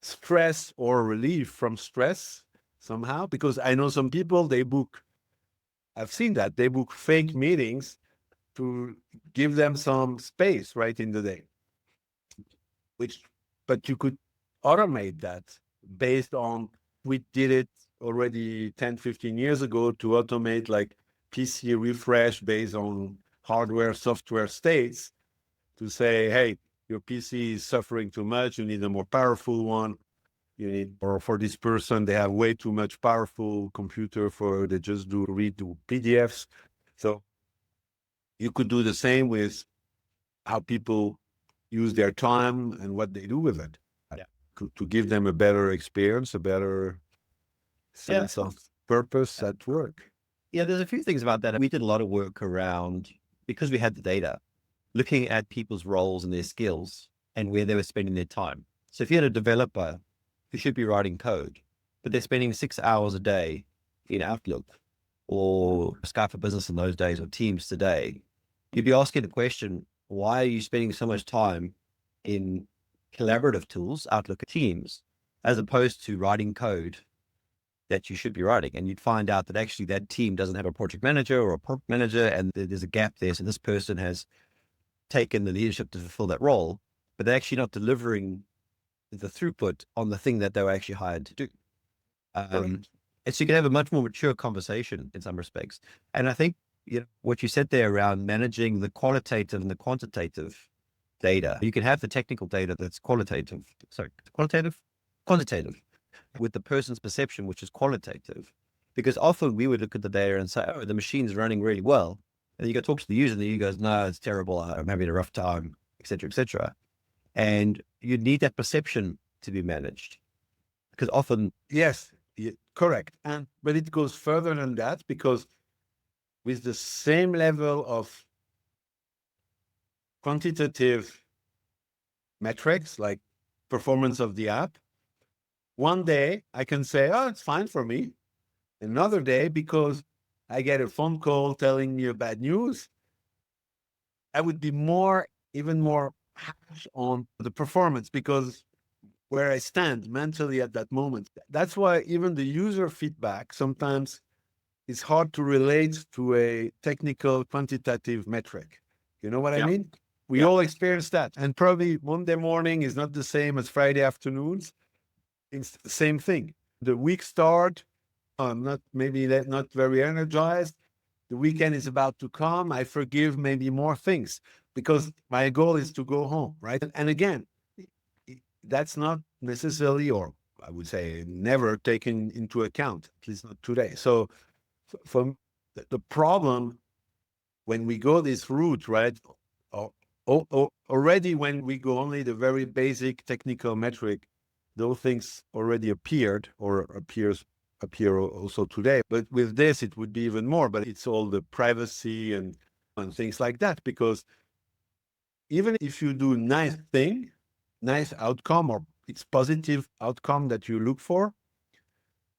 stress or relief from stress somehow, because I know some people, I've seen that they book fake meetings to give them some space right in the day, but you could automate that based on, we did it already 10, 15 years ago to automate like PC refresh based on hardware, software states to say, hey, your PC is suffering too much, you need a more powerful one. you need, or for this person, they have way too much powerful computer they just read PDFs. So you could do the same with how people use their time and what they do with it. Yeah. To give them a better experience, a better sense of purpose at work. Yeah, there's a few things about that. We did a lot of work around, because we had the data, looking at people's roles and their skills and where they were spending their time. So if you had a developer who should be writing code, but they're spending 6 hours a day in Outlook or Skype for Business in those days or Teams today, you'd be asking the question, why are you spending so much time in collaborative tools, Outlook and Teams, as opposed to writing code that you should be writing? And you'd find out that actually that team doesn't have a project manager or a product manager, and there's a gap there. So this person has taken the leadership to fulfill that role, but they're actually not delivering the throughput on the thing that they were actually hired to do. And so you can have a much more mature conversation in some respects. And I think, what you said there around managing the qualitative and the quantitative data, you can have the technical data that's quantitative, with the person's perception, which is qualitative, because often we would look at the data and say, oh, the machine's running really well. And you go talk to the user and the user goes, no, it's terrible. I'm having a rough time, et cetera, et cetera. And you need that perception to be managed, because often. Yes, correct. But it goes further than that, because with the same level of quantitative metrics, like performance of the app, one day I can say, oh, it's fine for me. Another day, because I get a phone call telling me bad news, I would be even more harsh on the performance, because where I stand mentally at that moment. That's why even the user feedback sometimes is hard to relate to a technical quantitative metric. You know what I mean? We all experience that. And probably Monday morning is not the same as Friday afternoons. It's the same thing. The week start, I'm not very energized. The weekend is about to come. I forgive maybe more things because my goal is to go home, right? And again, that's not necessarily, or I would say never taken into account, at least not today. So from the problem, when we go this route, right, already when we go only the very basic technical metric, those things already appeared or appear also today. But with this, it would be even more, but it's all the privacy and things like that, because even if you do nice outcome, or it's positive outcome that you look for,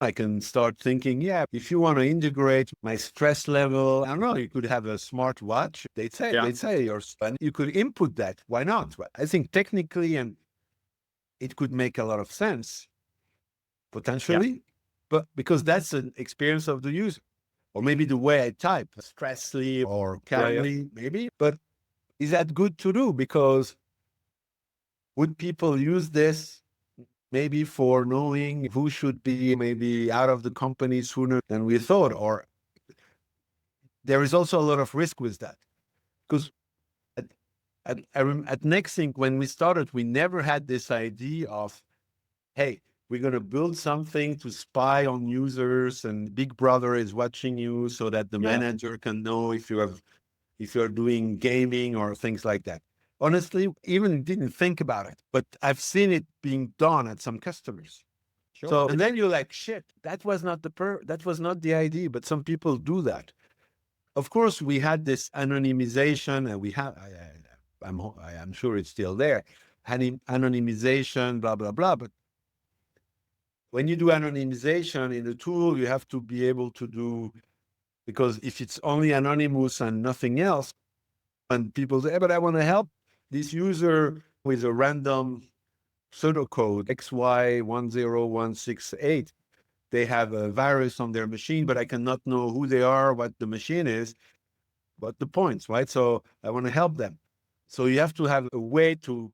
I can start thinking, if you want to integrate my stress level, I don't know, you could have a smart watch. They'd say, and you could input that. Why not? I think technically, and it could make a lot of sense, potentially, but because that's an experience of the user, or maybe the way I type, stressly or calmly, maybe. But is that good to do? Because would people use this maybe for knowing who should be maybe out of the company sooner than we thought? Or there is also a lot of risk with that, because at Nextthink, when we started, we never had this idea of, hey, we're going to build something to spy on users, and Big Brother is watching you so that the manager can know if you're doing gaming or things like that. Honestly, even didn't think about it, but I've seen it being done at some customers. Sure. So, and then you're like, shit, that was not the idea, but some people do that. Of course, we had this anonymization, and we have, I'm sure it's still there, anonymization, blah, blah, blah. But when you do anonymization in the tool, you have to be able to do, because if it's only anonymous and nothing else, and people say, but I want to help this user with a random pseudocode XY10168. They have a virus on their machine, but I cannot know who they are, what the machine is, what the points, right? So I want to help them. So you have to have a way to,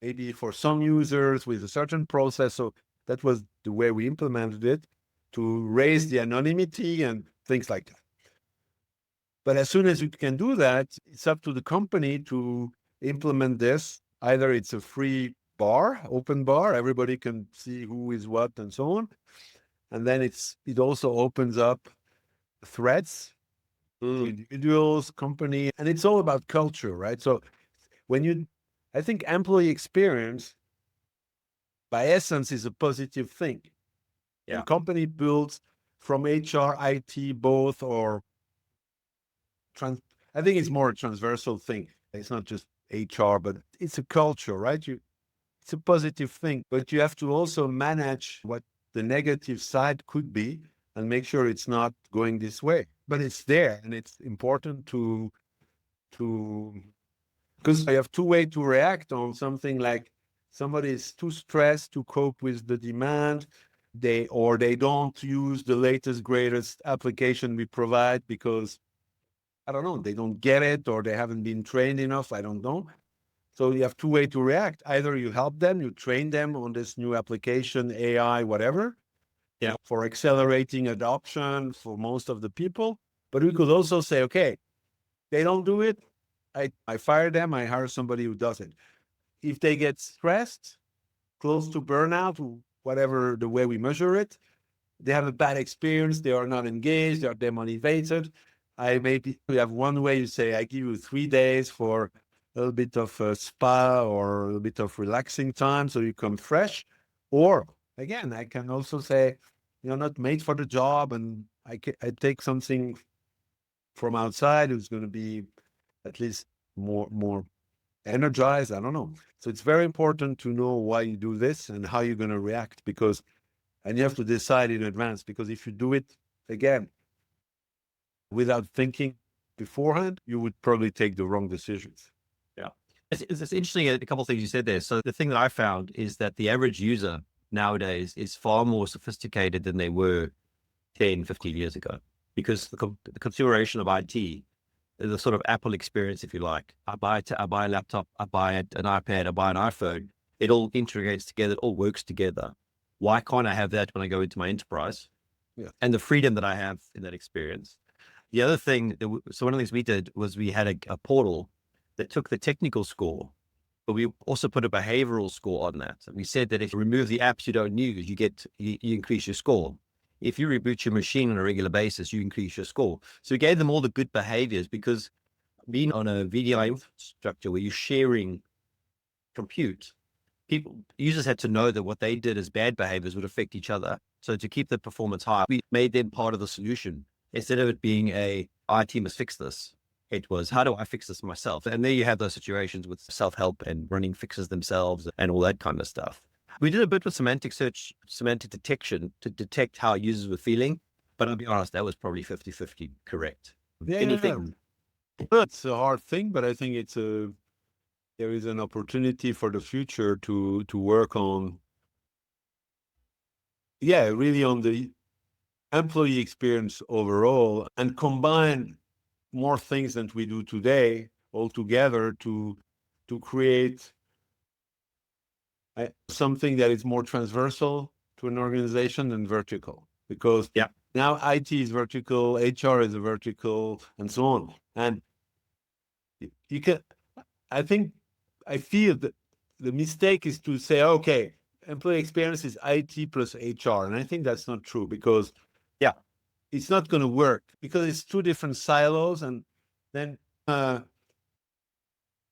maybe for some users with a certain process. So that was the way we implemented it, to raise the anonymity and things like that. But as soon as you can do that, it's up to the company to implement this. Either it's a free bar, open bar. Everybody can see who is what and so on. And then it also opens up threads to individuals, company, and it's all about culture, right? So I think employee experience by essence is a positive thing. Yeah. The company builds from HR, IT, both, or I think it's more a transversal thing. It's not just HR, but it's a culture, right? It's a positive thing, but you have to also manage what the negative side could be and make sure it's not going this way. But it's there, and it's important to because I have two ways to react on something like somebody is too stressed to cope with the demand, they don't use the latest, greatest application we provide because I don't know, they don't get it or they haven't been trained enough. I don't know. So you have two ways to react. Either you help them, you train them on this new application, AI, whatever, Yeah. for accelerating adoption for most of the people. But we could also say, okay, they don't do it. I fire them. I hire somebody who does it. If they get stressed, close to burnout, whatever the way we measure it, they have a bad experience. They are not engaged. They are demotivated. We have one way you say, I give you 3 days for a little bit of a spa or a little bit of relaxing time so you come fresh. Or again, I can also say, you're not made for the job and I take something from outside who's going to be at least more energized. I don't know. So it's very important to know why you do this and how you're going to react and you have to decide in advance, because if you do it again without thinking beforehand, you would probably take the wrong decisions. Yeah. It's interesting, a couple of things you said there. So the thing that I found is that the average user nowadays is far more sophisticated than they were 10, 15 years ago, because the consideration of IT, the sort of Apple experience, if you like. I buy a laptop, I buy an iPad, I buy an iPhone. It all integrates together, it all works together. Why can't I have that when I go into my enterprise? Yeah. And the freedom that I have in that experience. The other thing, so one of the things we did was we had a portal that took the technical score, but we also put a behavioral score on that. And we said that if you remove the apps you don't use, you increase your score. If you reboot your machine on a regular basis, you increase your score. So we gave them all the good behaviors, because being on a VDI infrastructure where you're sharing compute, users had to know that what they did as bad behaviors would affect each other. So to keep the performance high, we made them part of the solution. Instead of it being IT must fix this, it was, how do I fix this myself? And there you have those situations with self-help and running fixes themselves and all that kind of stuff. We did a bit with semantic search, semantic detection to detect how users were feeling. But I'll be honest, that was probably 50-50 correct. Yeah, Anything. it's a hard thing, but I think there is an opportunity for the future to work on, really on the employee experience overall and combine more things than we do today all together to create something that is more transversal to an organization than vertical. Because now IT is vertical, HR is a vertical, and so on. And I feel that the mistake is to say, okay, employee experience is IT plus HR. And I think that's not true, because it's not going to work, because it's two different silos. And then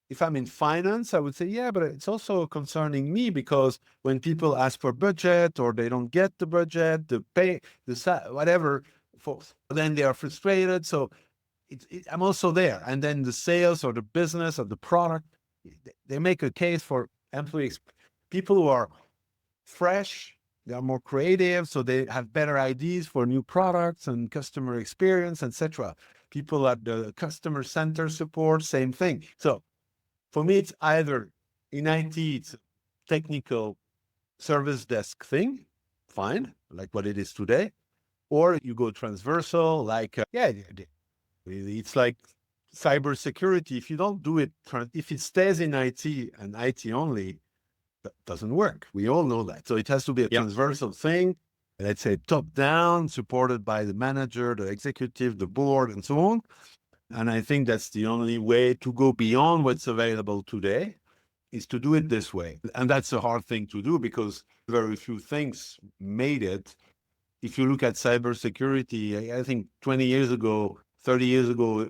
if I'm in finance, I would say, but it's also concerning me, because when people ask for budget or they don't get the budget, the pay, whatever, then they are frustrated. So I'm also there. And then the sales or the business or the product, they make a case for employees, people who are fresh, they are more creative, so they have better ideas for new products and customer experience, etc. People at the customer center support, same thing. So for me, it's either in IT, it's a technical service desk thing, fine, like what it is today, or you go transversal, like, it's like cybersecurity. If you don't do it, if it stays in IT and IT only, that doesn't work. We all know that. So it has to be a transversal thing, let's say top down, supported by the manager, the executive, the board, and so on. And I think that's the only way to go beyond what's available today. is to do it this way. And that's a hard thing to do because very few things made it. If you look at cybersecurity, I think 20 years ago, 30 years ago,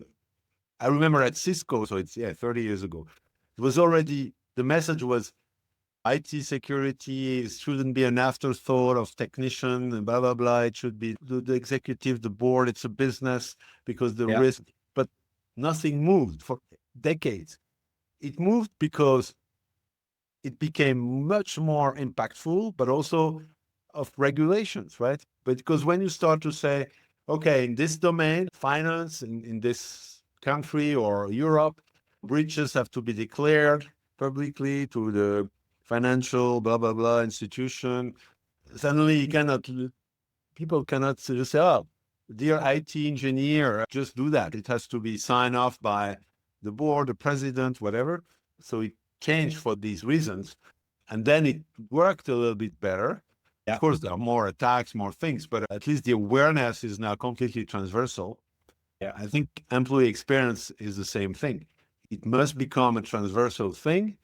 I remember at Cisco, so it's 30 years ago, it was already, the message was IT security shouldn't be an afterthought of technician and blah, blah, blah. It should be the executive, the board, it's a business because the risk, but nothing moved for decades. It moved because it became much more impactful, but also of regulations, right? But because when you start to say, okay, in this domain, finance in this country or Europe, breaches have to be declared publicly to the financial blah, blah, blah institution. Suddenly people cannot just say, oh, dear IT engineer, just do that. It has to be signed off by the board, the president, whatever. So it changed for these reasons. And then it worked a little bit better. Yeah. Of course, there are more attacks, more things, but at least the awareness is now completely transversal. Yeah, I think employee experience is the same thing. It must become a transversal thing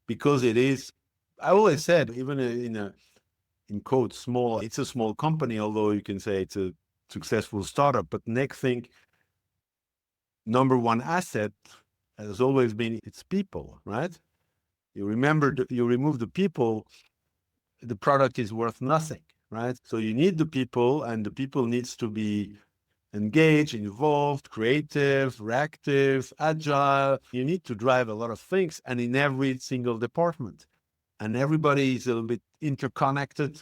because it is, I always said, even in quotes, small, it's a small company, although you can say it's a successful startup, but next thing, number one asset has always been its people, right? You remember, you remove the people, the product is worth nothing, right? So you need the people, and the people needs to be engaged, involved, creative, reactive, agile. You need to drive a lot of things, and in every single department. And everybody is a little bit interconnected,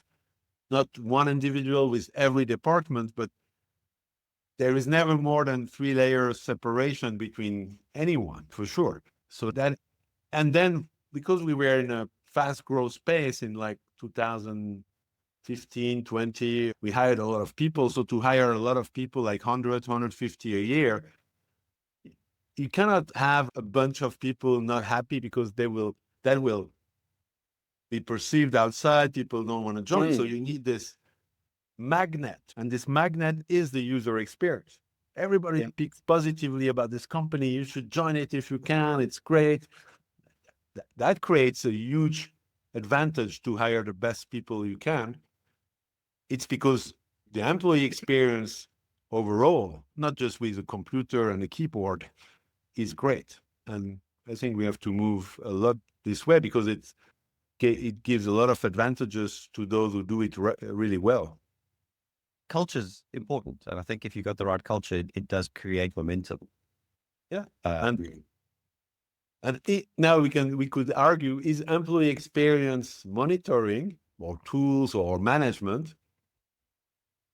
not one individual with every department, but there is never more than 3 layers separation between anyone, for sure. So that, and then because we were in a fast growth space in like 2015, 20, we hired a lot of people. So to hire a lot of people, like 100, 150 a year, you cannot have a bunch of people not happy because that will be perceived outside. People don't want to join. So you need this magnet, and this magnet is the user experience. Everybody speaks positively about this company. You should join it if you can. It's great. That creates a huge advantage to hire the best people you can. It's because the employee experience overall, not just with a computer and a keyboard, is great. And I think we have to move a lot this way because it gives a lot of advantages to those who do it really well. Culture is important, and I think if you got the right culture, it does create momentum. Yeah, now we could argue: is employee experience monitoring or tools or management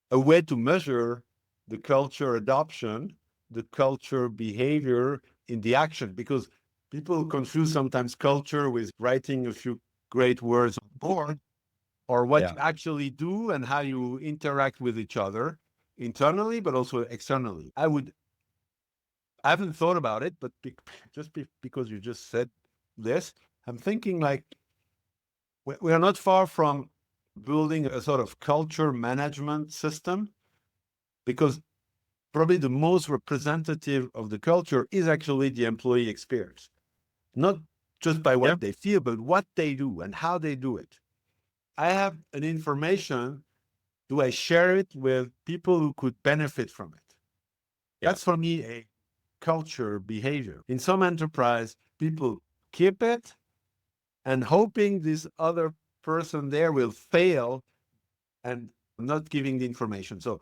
a way to measure the culture adoption, the culture behavior in the action? Because people confuse sometimes culture with writing a few great words on board, or what you actually do and how you interact with each other internally, but also externally. I haven't thought about it, but because you just said this, I'm thinking like we are not far from building a sort of culture management system, because probably the most representative of the culture is actually the employee experience, not just by what they feel, but what they do and how they do it. I have an information. Do I share it with people who could benefit from it? That's for me a culture behavior. In some enterprise, people keep it and hoping this other person there will fail and not giving the information. So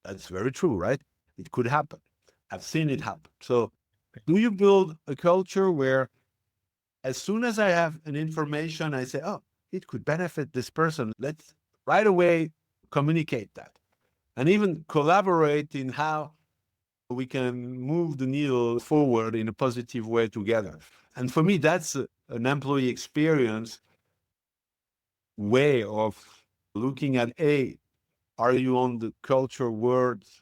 that's very true, right? It could happen. I've seen it happen. So do you build a culture where as soon as I have an information, I say, oh, it could benefit this person. Let's right away communicate that and even collaborate in how we can move the needle forward in a positive way together. And for me, that's an employee experience way of looking at, are you on the culture words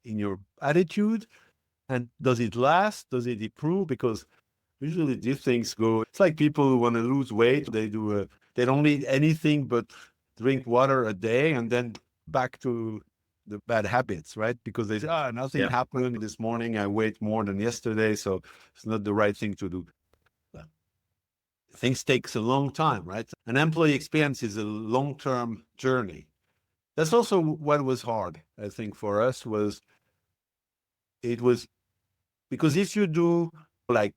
in your attitude? And does it last? Does it improve? Because usually these things go, it's like people who want to lose weight. They don't eat anything but drink water a day and then back to the bad habits, right? Because they say, nothing happened this morning. I weighed more than yesterday. So it's not the right thing to do. things takes a long time, right? An employee experience is a long-term journey. That's also what was hard, I think, for us it was because if you do like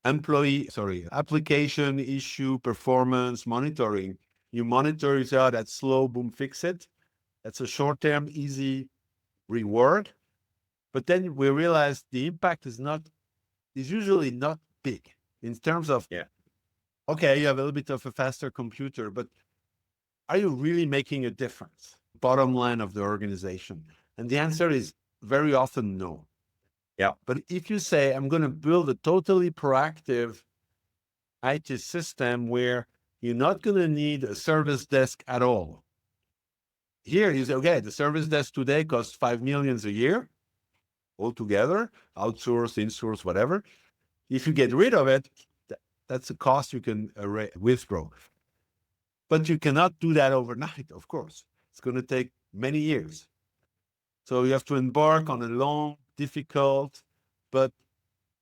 application issue performance monitoring, you monitor it out at slow, boom, fix it. That's a short-term, easy reward. But then we realized the impact is usually not big in terms of, okay, you have a little bit of a faster computer, but are you really making a difference? Bottom line of the organization. And the answer is very often no. Yeah. But if you say, I'm going to build a totally proactive IT system where you're not going to need a service desk at all. Here you say, okay, the service desk today costs 5 million a year altogether, outsource, insource, whatever. If you get rid of it, that's a cost you can withdraw. But you cannot do that overnight, of course. It's going to take many years. So you have to embark on a long, difficult, but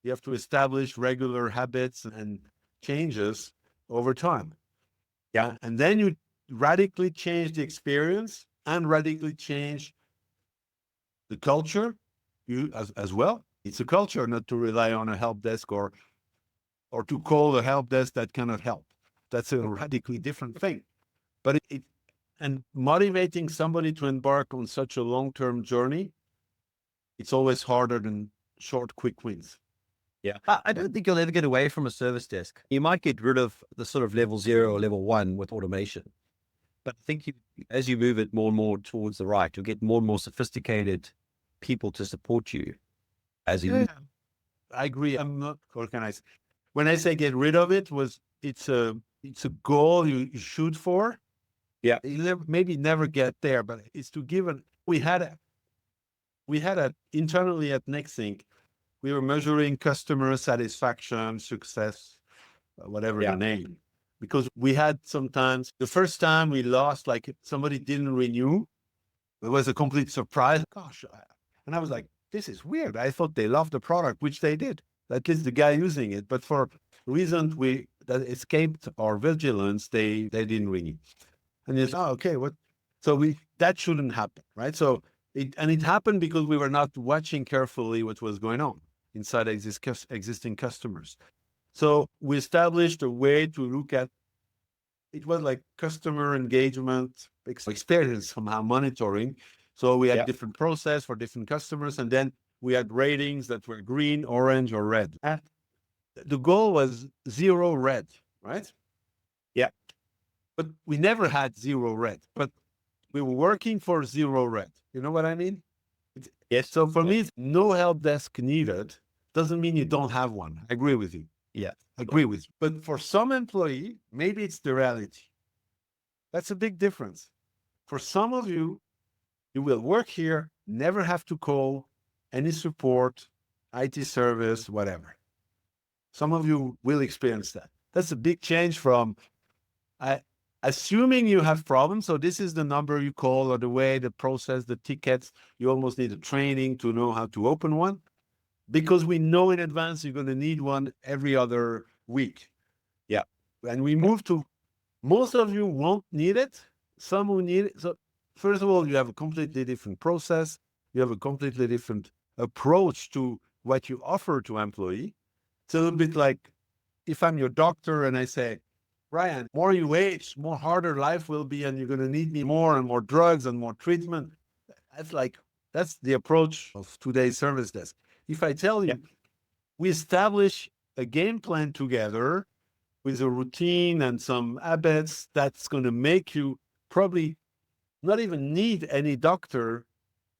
you have to establish regular habits and changes over time. Yeah. And then you radically change the experience and radically change the culture as well. It's a culture not to rely on a help desk or to call a help desk that cannot help. That's a radically different thing. But and motivating somebody to embark on such a long-term journey, it's always harder than short, quick wins. Yeah. I don't think you'll ever get away from a service desk. You might get rid of the sort of level 0 or level 1 with automation. But I think as you move it more and more towards the right, you'll get more and more sophisticated people to support you as you. I agree. I'm not organized. When I say get rid of it, it's a goal you shoot for. Yeah. You maybe never get there, but it's to give we had a internally at Nexink, we were measuring customer satisfaction, success, whatever the name, because we had sometimes the first time we lost, like somebody didn't renew, it was a complete surprise. Gosh, and I was like, this is weird. I thought they loved the product, which they did. At least the guy using it, but for reasons that escaped our vigilance, they didn't renew. And it's okay, what? So that shouldn't happen, right? So it happened because we were not watching carefully what was going on inside existing customers. So we established a way to look at it was like customer engagement experience somehow monitoring. So we had different process for different customers, and then we had ratings that were green, orange, or red. And the goal was 0 red, right? Yeah. But we never had 0 red, but we were working for 0 red. You know what I mean? Yes. So for me, no help desk needed doesn't mean you don't have one. I agree with you. Yeah. Agree with you. But for some employee, maybe it's the reality. That's a big difference. For some of you, you will work here, never have to call any support, IT service, whatever. Some of you will experience that. That's a big change from assuming you have problems. So this is the number you call or the way, the process, the tickets. You almost need a training to know how to open one because we know in advance you're going to need one every other week. Yeah. And we move to most of you won't need it. Some will need it. So first of all, you have a completely different process. You have a completely different approach to what you offer to employee. It's a little bit like if I'm your doctor and I say, Ryan, more you age, more harder life will be, and you're going to need me more and more drugs and more treatment. That's the approach of today's service desk. If I tell you, we establish a game plan together with a routine and some habits that's going to make you probably not even need any doctor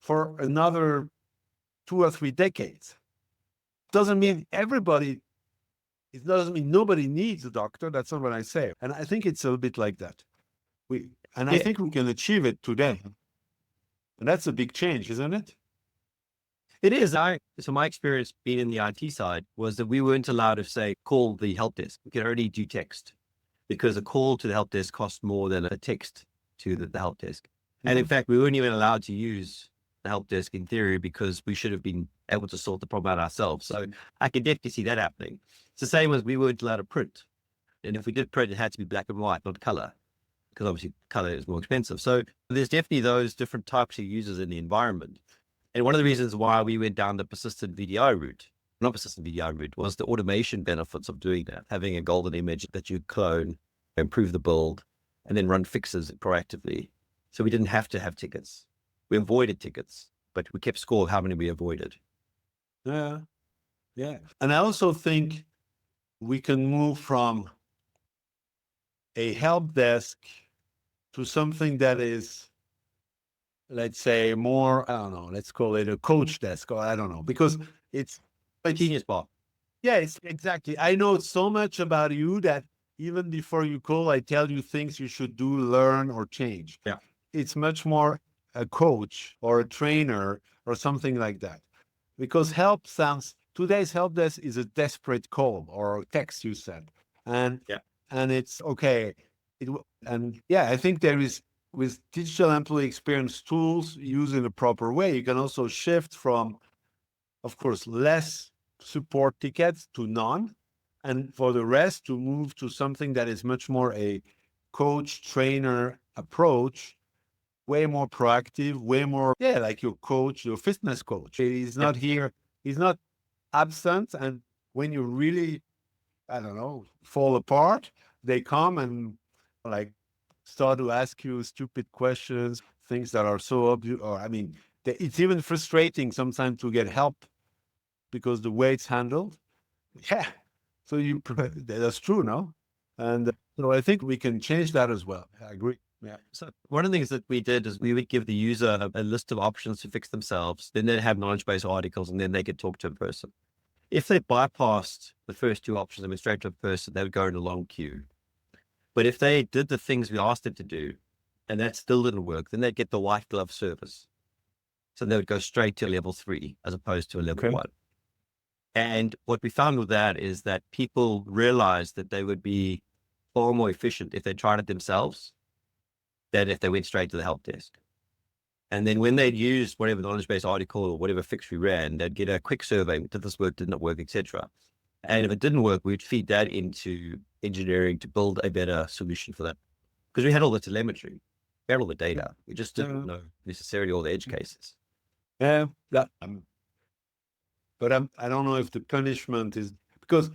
for another 2 or 3 decades. Doesn't mean it doesn't mean nobody needs a doctor. That's not what I say. And I think it's a little bit like that. I think we can achieve it today. And that's a big change, isn't it? It is. So my experience being in the IT side was that we weren't allowed to say, call the help desk. We could only do text because a call to the help desk cost more than a text to the help desk. Mm-hmm. And in fact, we weren't even allowed to use the help desk in theory because we should have been able to sort the problem out ourselves. So I can definitely see that happening. It's the same as we weren't allowed to print. And if we did print, it had to be black and white, not color, because obviously color is more expensive. So there's definitely those different types of users in the environment. And one of the reasons why we went down the persistent VDI route, not persistent VDI route, was the automation benefits of doing that, having a golden image that you clone, improve the build, and then run fixes proactively. So we didn't have to have tickets. We avoided tickets, but we kept score of how many we avoided. Yeah. Yeah. And I also think we can move from a help desk to something that is, let's say, more, I don't know, let's call it a coach desk, or I don't know, because it's A genius bar. yeah, it's exactly. I know so much about you that even before you call, I tell you things you should do, learn, or change. Yeah. It's much more a coach or a trainer or something like that. Because help sounds, today's help desk is a desperate call or a text you send. And Yeah. and it's okay. And yeah, I think there is, with digital employee experience tools used in a proper way, you can also shift from, of course, less support tickets to none, and for the rest to move to something that is much more a coach trainer approach, way more proactive, way more, yeah, like your coach, your fitness coach. He's not here, he's not absent. And when you really, I don't know, fall apart, they come and like start to ask you stupid questions, things that are so obvious. Or, I mean, it's even frustrating sometimes to get help because the way it's handled. Yeah. So that's true, no? And so I think we can change that as well. I agree. Yeah. So one of the things that we did is we would give the user a list of options to fix themselves. Then they'd have knowledge base articles, and then they could talk to a person. If they bypassed the first two options and went straight to a person, they would go in a long queue. But if they did the things we asked them to do, and that still didn't work, then they'd get the white glove service. So they would go straight to level 3 as opposed to a level 1. And what we found with that is that people realized that they would be far more efficient if they tried it themselves than if they went straight to the help desk. And then when they'd used whatever knowledge base article or whatever fix we ran, they'd get a quick survey. Did this work? Did not work, etc. And if it didn't work, we'd feed that into engineering to build a better solution for that. Because we had all the telemetry, we had all the data. We just didn't know necessarily all the edge cases. Yeah. But I don't know if the punishment is, because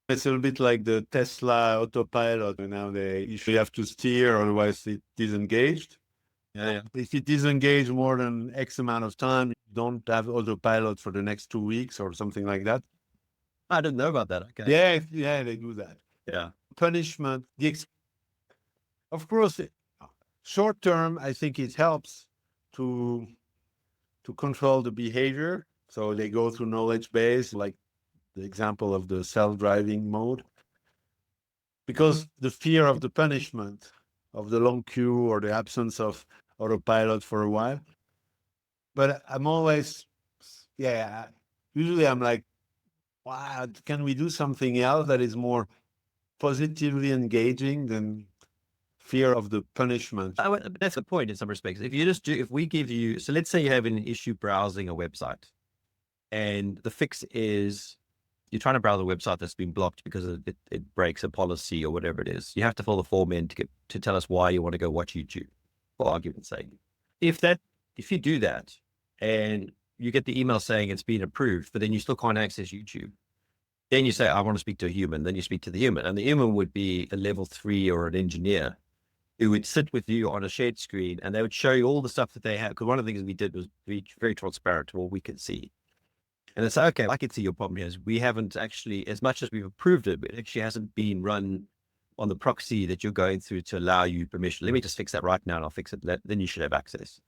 it's a little bit like the Tesla autopilot. Now you have to steer, otherwise it disengaged. Yeah. If it disengaged more than X amount of time, you don't have autopilot for the next 2 weeks or something like that. I didn't know about that. Okay. Yeah, they do that. Yeah. Punishment, of course, short term, I think it helps to control the behavior. So they go through knowledge base, like the example of the self-driving mode, because the fear of the punishment, of the long queue or the absence of autopilot for a while. But I'm always, usually I'm like, wow, can we do something else that is more positively engaging than fear of the punishment? That's the point in some respects. If we give you, so let's say you have an issue browsing a website, and the fix is you're trying to browse a website that's been blocked because it breaks a policy or whatever it is. You have to fill the form in to tell us why you want to go watch YouTube, for argument's sake. If you do that and you get the email saying it's been approved, but then you still can't access YouTube, then you say, I want to speak to a human. Then you speak to the human, and the human would be a level 3 or an engineer who would sit with you on a shared screen, and they would show you all the stuff that they have. Because one of the things we did was be very transparent to what we could see. And it's okay, I can see your problem here is we haven't actually, as much as we've approved it, it actually hasn't been run on the proxy that you're going through to allow you permission. Let me just fix that right now and I'll fix it. Then you should have access.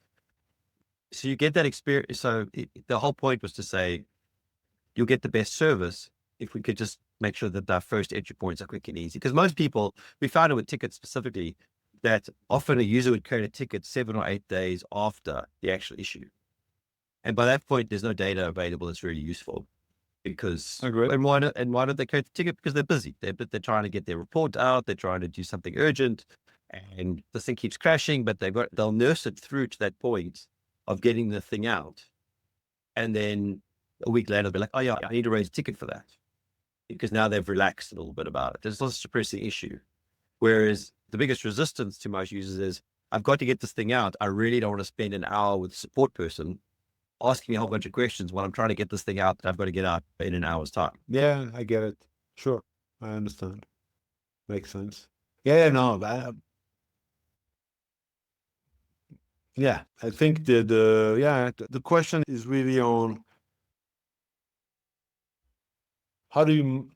So you get that experience. So the whole point was to say, you'll get the best service if we could just make sure that our first entry points are quick and easy. Because most people, we found it with tickets specifically, that often a user would create a ticket 7 or 8 days after the actual issue. And by that point, there's no data available that's really useful. Because and why don't they create the ticket? Because they're busy. They're trying to get their report out. They're trying to do something urgent, and the thing keeps crashing. But they'll nurse it through to that point of getting the thing out, and then a week later they'll be like, oh yeah, I need to raise a ticket for that. because now they've relaxed a little bit about it. It's not a pressing issue. Whereas the biggest resistance to most users is, I've got to get this thing out. I really don't want to spend an hour with a support person asking me a whole bunch of questions while I'm trying to get this thing out that I've got to get out in an hour's time. Yeah, I get it. Sure. I understand. Makes sense. Yeah, no, yeah, I think the question is really on how do you,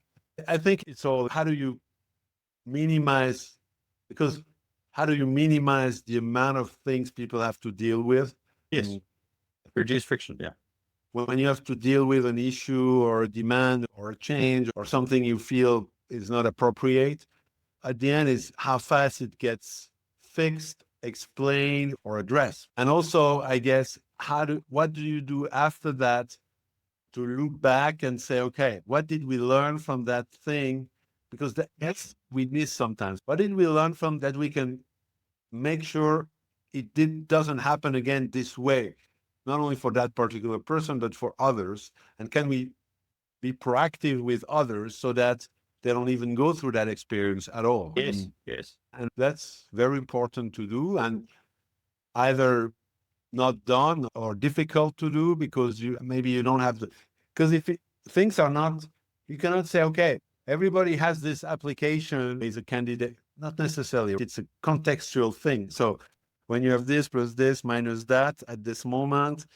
I think it's all, how do you minimize, because how do you minimize the amount of things people have to deal with? Yes. Reduce friction. Yeah. When you have to deal with an issue or a demand or a change or something you feel is not appropriate, at the end is how fast it gets fixed, explained, or addressed. And also, I guess, what do you do after that to look back and say, okay, what did we learn from that thing? Because that's we miss sometimes. What did we learn from that we can make sure doesn't happen again this way, not only for that particular person, but for others? And can we be proactive with others so that they don't even go through that experience at all? Yes. Yes. And that's very important to do, and either not done or difficult to do because maybe you don't have the, because things are not, you cannot say, okay, everybody has this application is a candidate. Not necessarily. It's a contextual thing. So when you have this plus this minus that at this moment,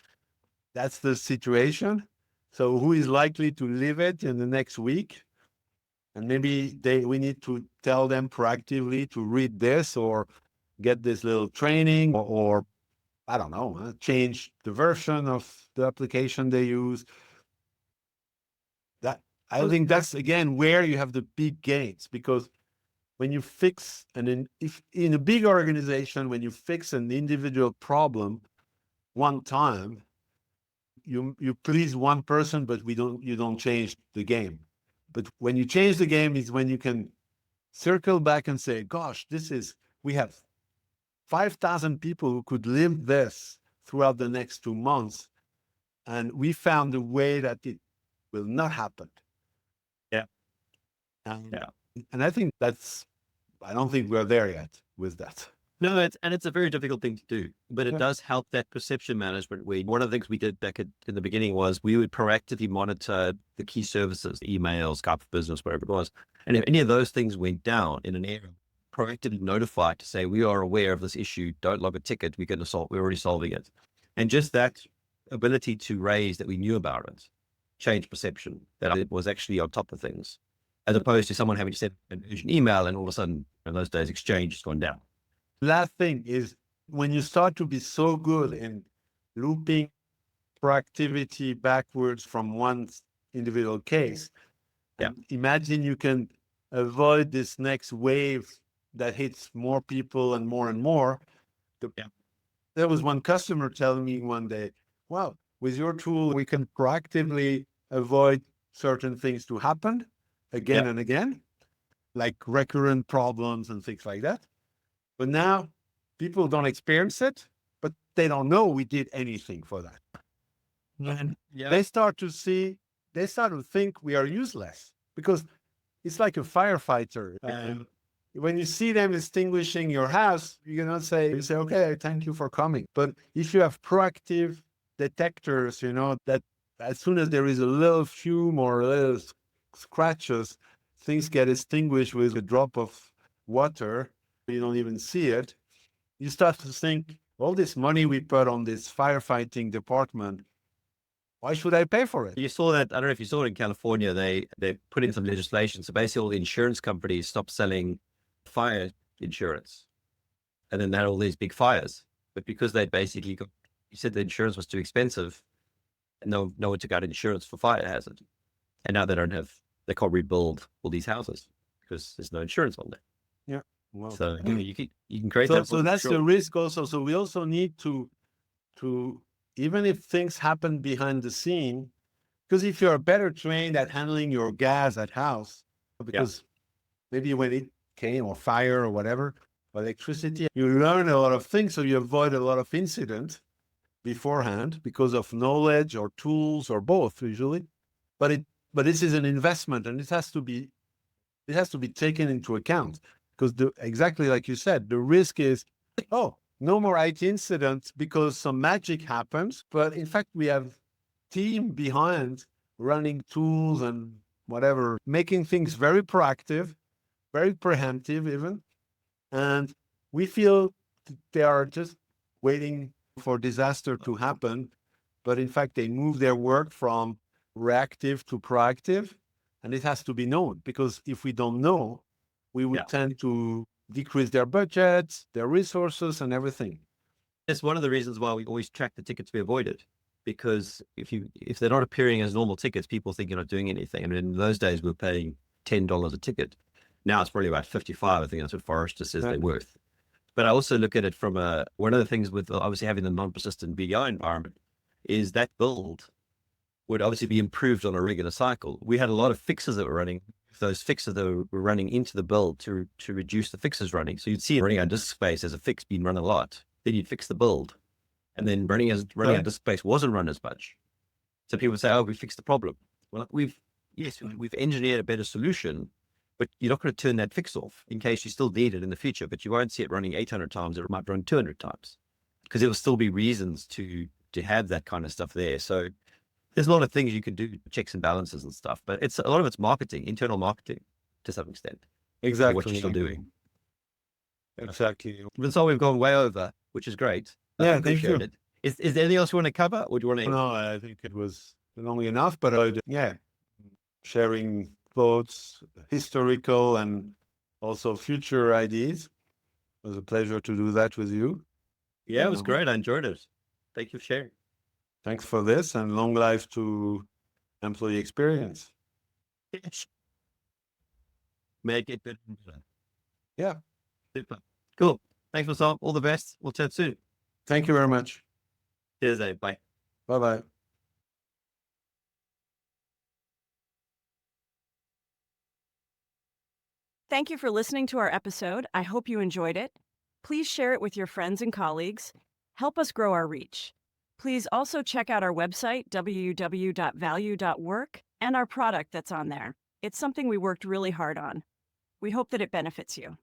that's the situation. So who is likely to live it in the next week? And maybe we need to tell them proactively to read this or get this little training or I don't know, change the version of the application they use. That I think that's again where you have the big gains, because when you fix if in a big organization, when you fix an individual problem one time, you please one person, but you don't change the game. But when you change the game is when you can circle back and say, gosh, we have 5,000 people who could live this throughout the next 2 months. And we found a way that it will not happen. Yeah. Yeah. And I think I don't think we're there yet with that. No, it's a very difficult thing to do, but it does help that perception management. One of the things we did back in the beginning was we would proactively monitor the key services, email, Skype for Business, whatever it was. And if any of those things went down in an area, proactively notify to say, we are aware of this issue, don't log a ticket, we're already solving it. And just that ability to raise that we knew about it changed perception, that it was actually on top of things, as opposed to someone having to send an urgent email and all of a sudden in those days exchange has gone down. Last thing is when you start to be so good in looping proactivity backwards from one individual case, imagine you can avoid this next wave that hits more people and more and more. There was one customer telling me one day, wow, with your tool, we can proactively avoid certain things to happen again and again, like recurrent problems and things like that. But now people don't experience it, but they don't know we did anything for that. And they start to think we are useless, because it's like a firefighter. When you see them extinguishing your house, you say, okay, thank you for coming. But if you have proactive detectors, that as soon as there is a little fume or a little scratches, things get extinguished with a drop of water. You don't even see it. You start to think, all this money we put on this firefighting department, why should I pay for it? You saw that, I don't know if you saw it in California, they put in some legislation. So basically all the insurance companies stopped selling fire insurance. And then they had all these big fires. But because they basically you said the insurance was too expensive, and no one took out insurance for fire hazard. And now they can't rebuild all these houses because there's no insurance on there. Yeah. Well, so you can create that. So that's the risk also. So we also need to even if things happen behind the scene, because if you're better trained at handling your gas at house, because maybe when it came or fire or whatever, electricity, you learn a lot of things. So you avoid a lot of incidents beforehand because of knowledge or tools or both usually. But But this is an investment, and it has to be taken into account, because exactly like you said, the risk is, oh, no more IT incidents because some magic happens. But in fact, we have team behind running tools and whatever, making things very proactive, very preemptive even. And we feel they are just waiting for disaster to happen. But in fact, they move their work from reactive to proactive. And it has to be known, because if we don't know, we would tend to decrease their budgets, their resources, and everything. It's one of the reasons why we always track the tickets we avoided, because if they're not appearing as normal tickets, people think you're not doing anything. And in those days, we were paying $10 a ticket. Now it's probably about 55. I think that's what Forrester says they're worth. But I also look at it from one of the things with obviously having the non-persistent BI environment is that build would obviously be improved on a regular cycle. We had a lot of fixes that were running. Those fixes that were running into the build to reduce the fixes running. So you'd see it running on disk space as a fix being run a lot. Then you'd fix the build. And then running on disk space wasn't run as much. So people say, oh, we fixed the problem. Well, we've engineered a better solution, but you're not going to turn that fix off in case you still need it in the future, but you won't see it running 800 times. It might run 200 times because there will still be reasons to have that kind of stuff there. So there's a lot of things you can do, checks and balances and stuff, but a lot of it's marketing, internal marketing to some extent. Exactly. What you're still doing. Exactly. So we've gone way over, which is great. Yeah, thank you. Is there anything else you want to cover, or do you want to? No, I think it was long enough, but sharing thoughts, historical and also future ideas. It was a pleasure to do that with you. Yeah, it was great. I enjoyed it. Thank you for sharing. Thanks for this, and long life to employee experience. Yes. May it get better and better. Yeah. Super. Cool. Thanks, Vincent. All the best. We'll chat soon. Thank you very much. Cheers, Dave. Bye. Bye-bye. Thank you for listening to our episode. I hope you enjoyed it. Please share it with your friends and colleagues. Help us grow our reach. Please also check out our website, www.value.work, and our product that's on there. It's something we worked really hard on. We hope that it benefits you.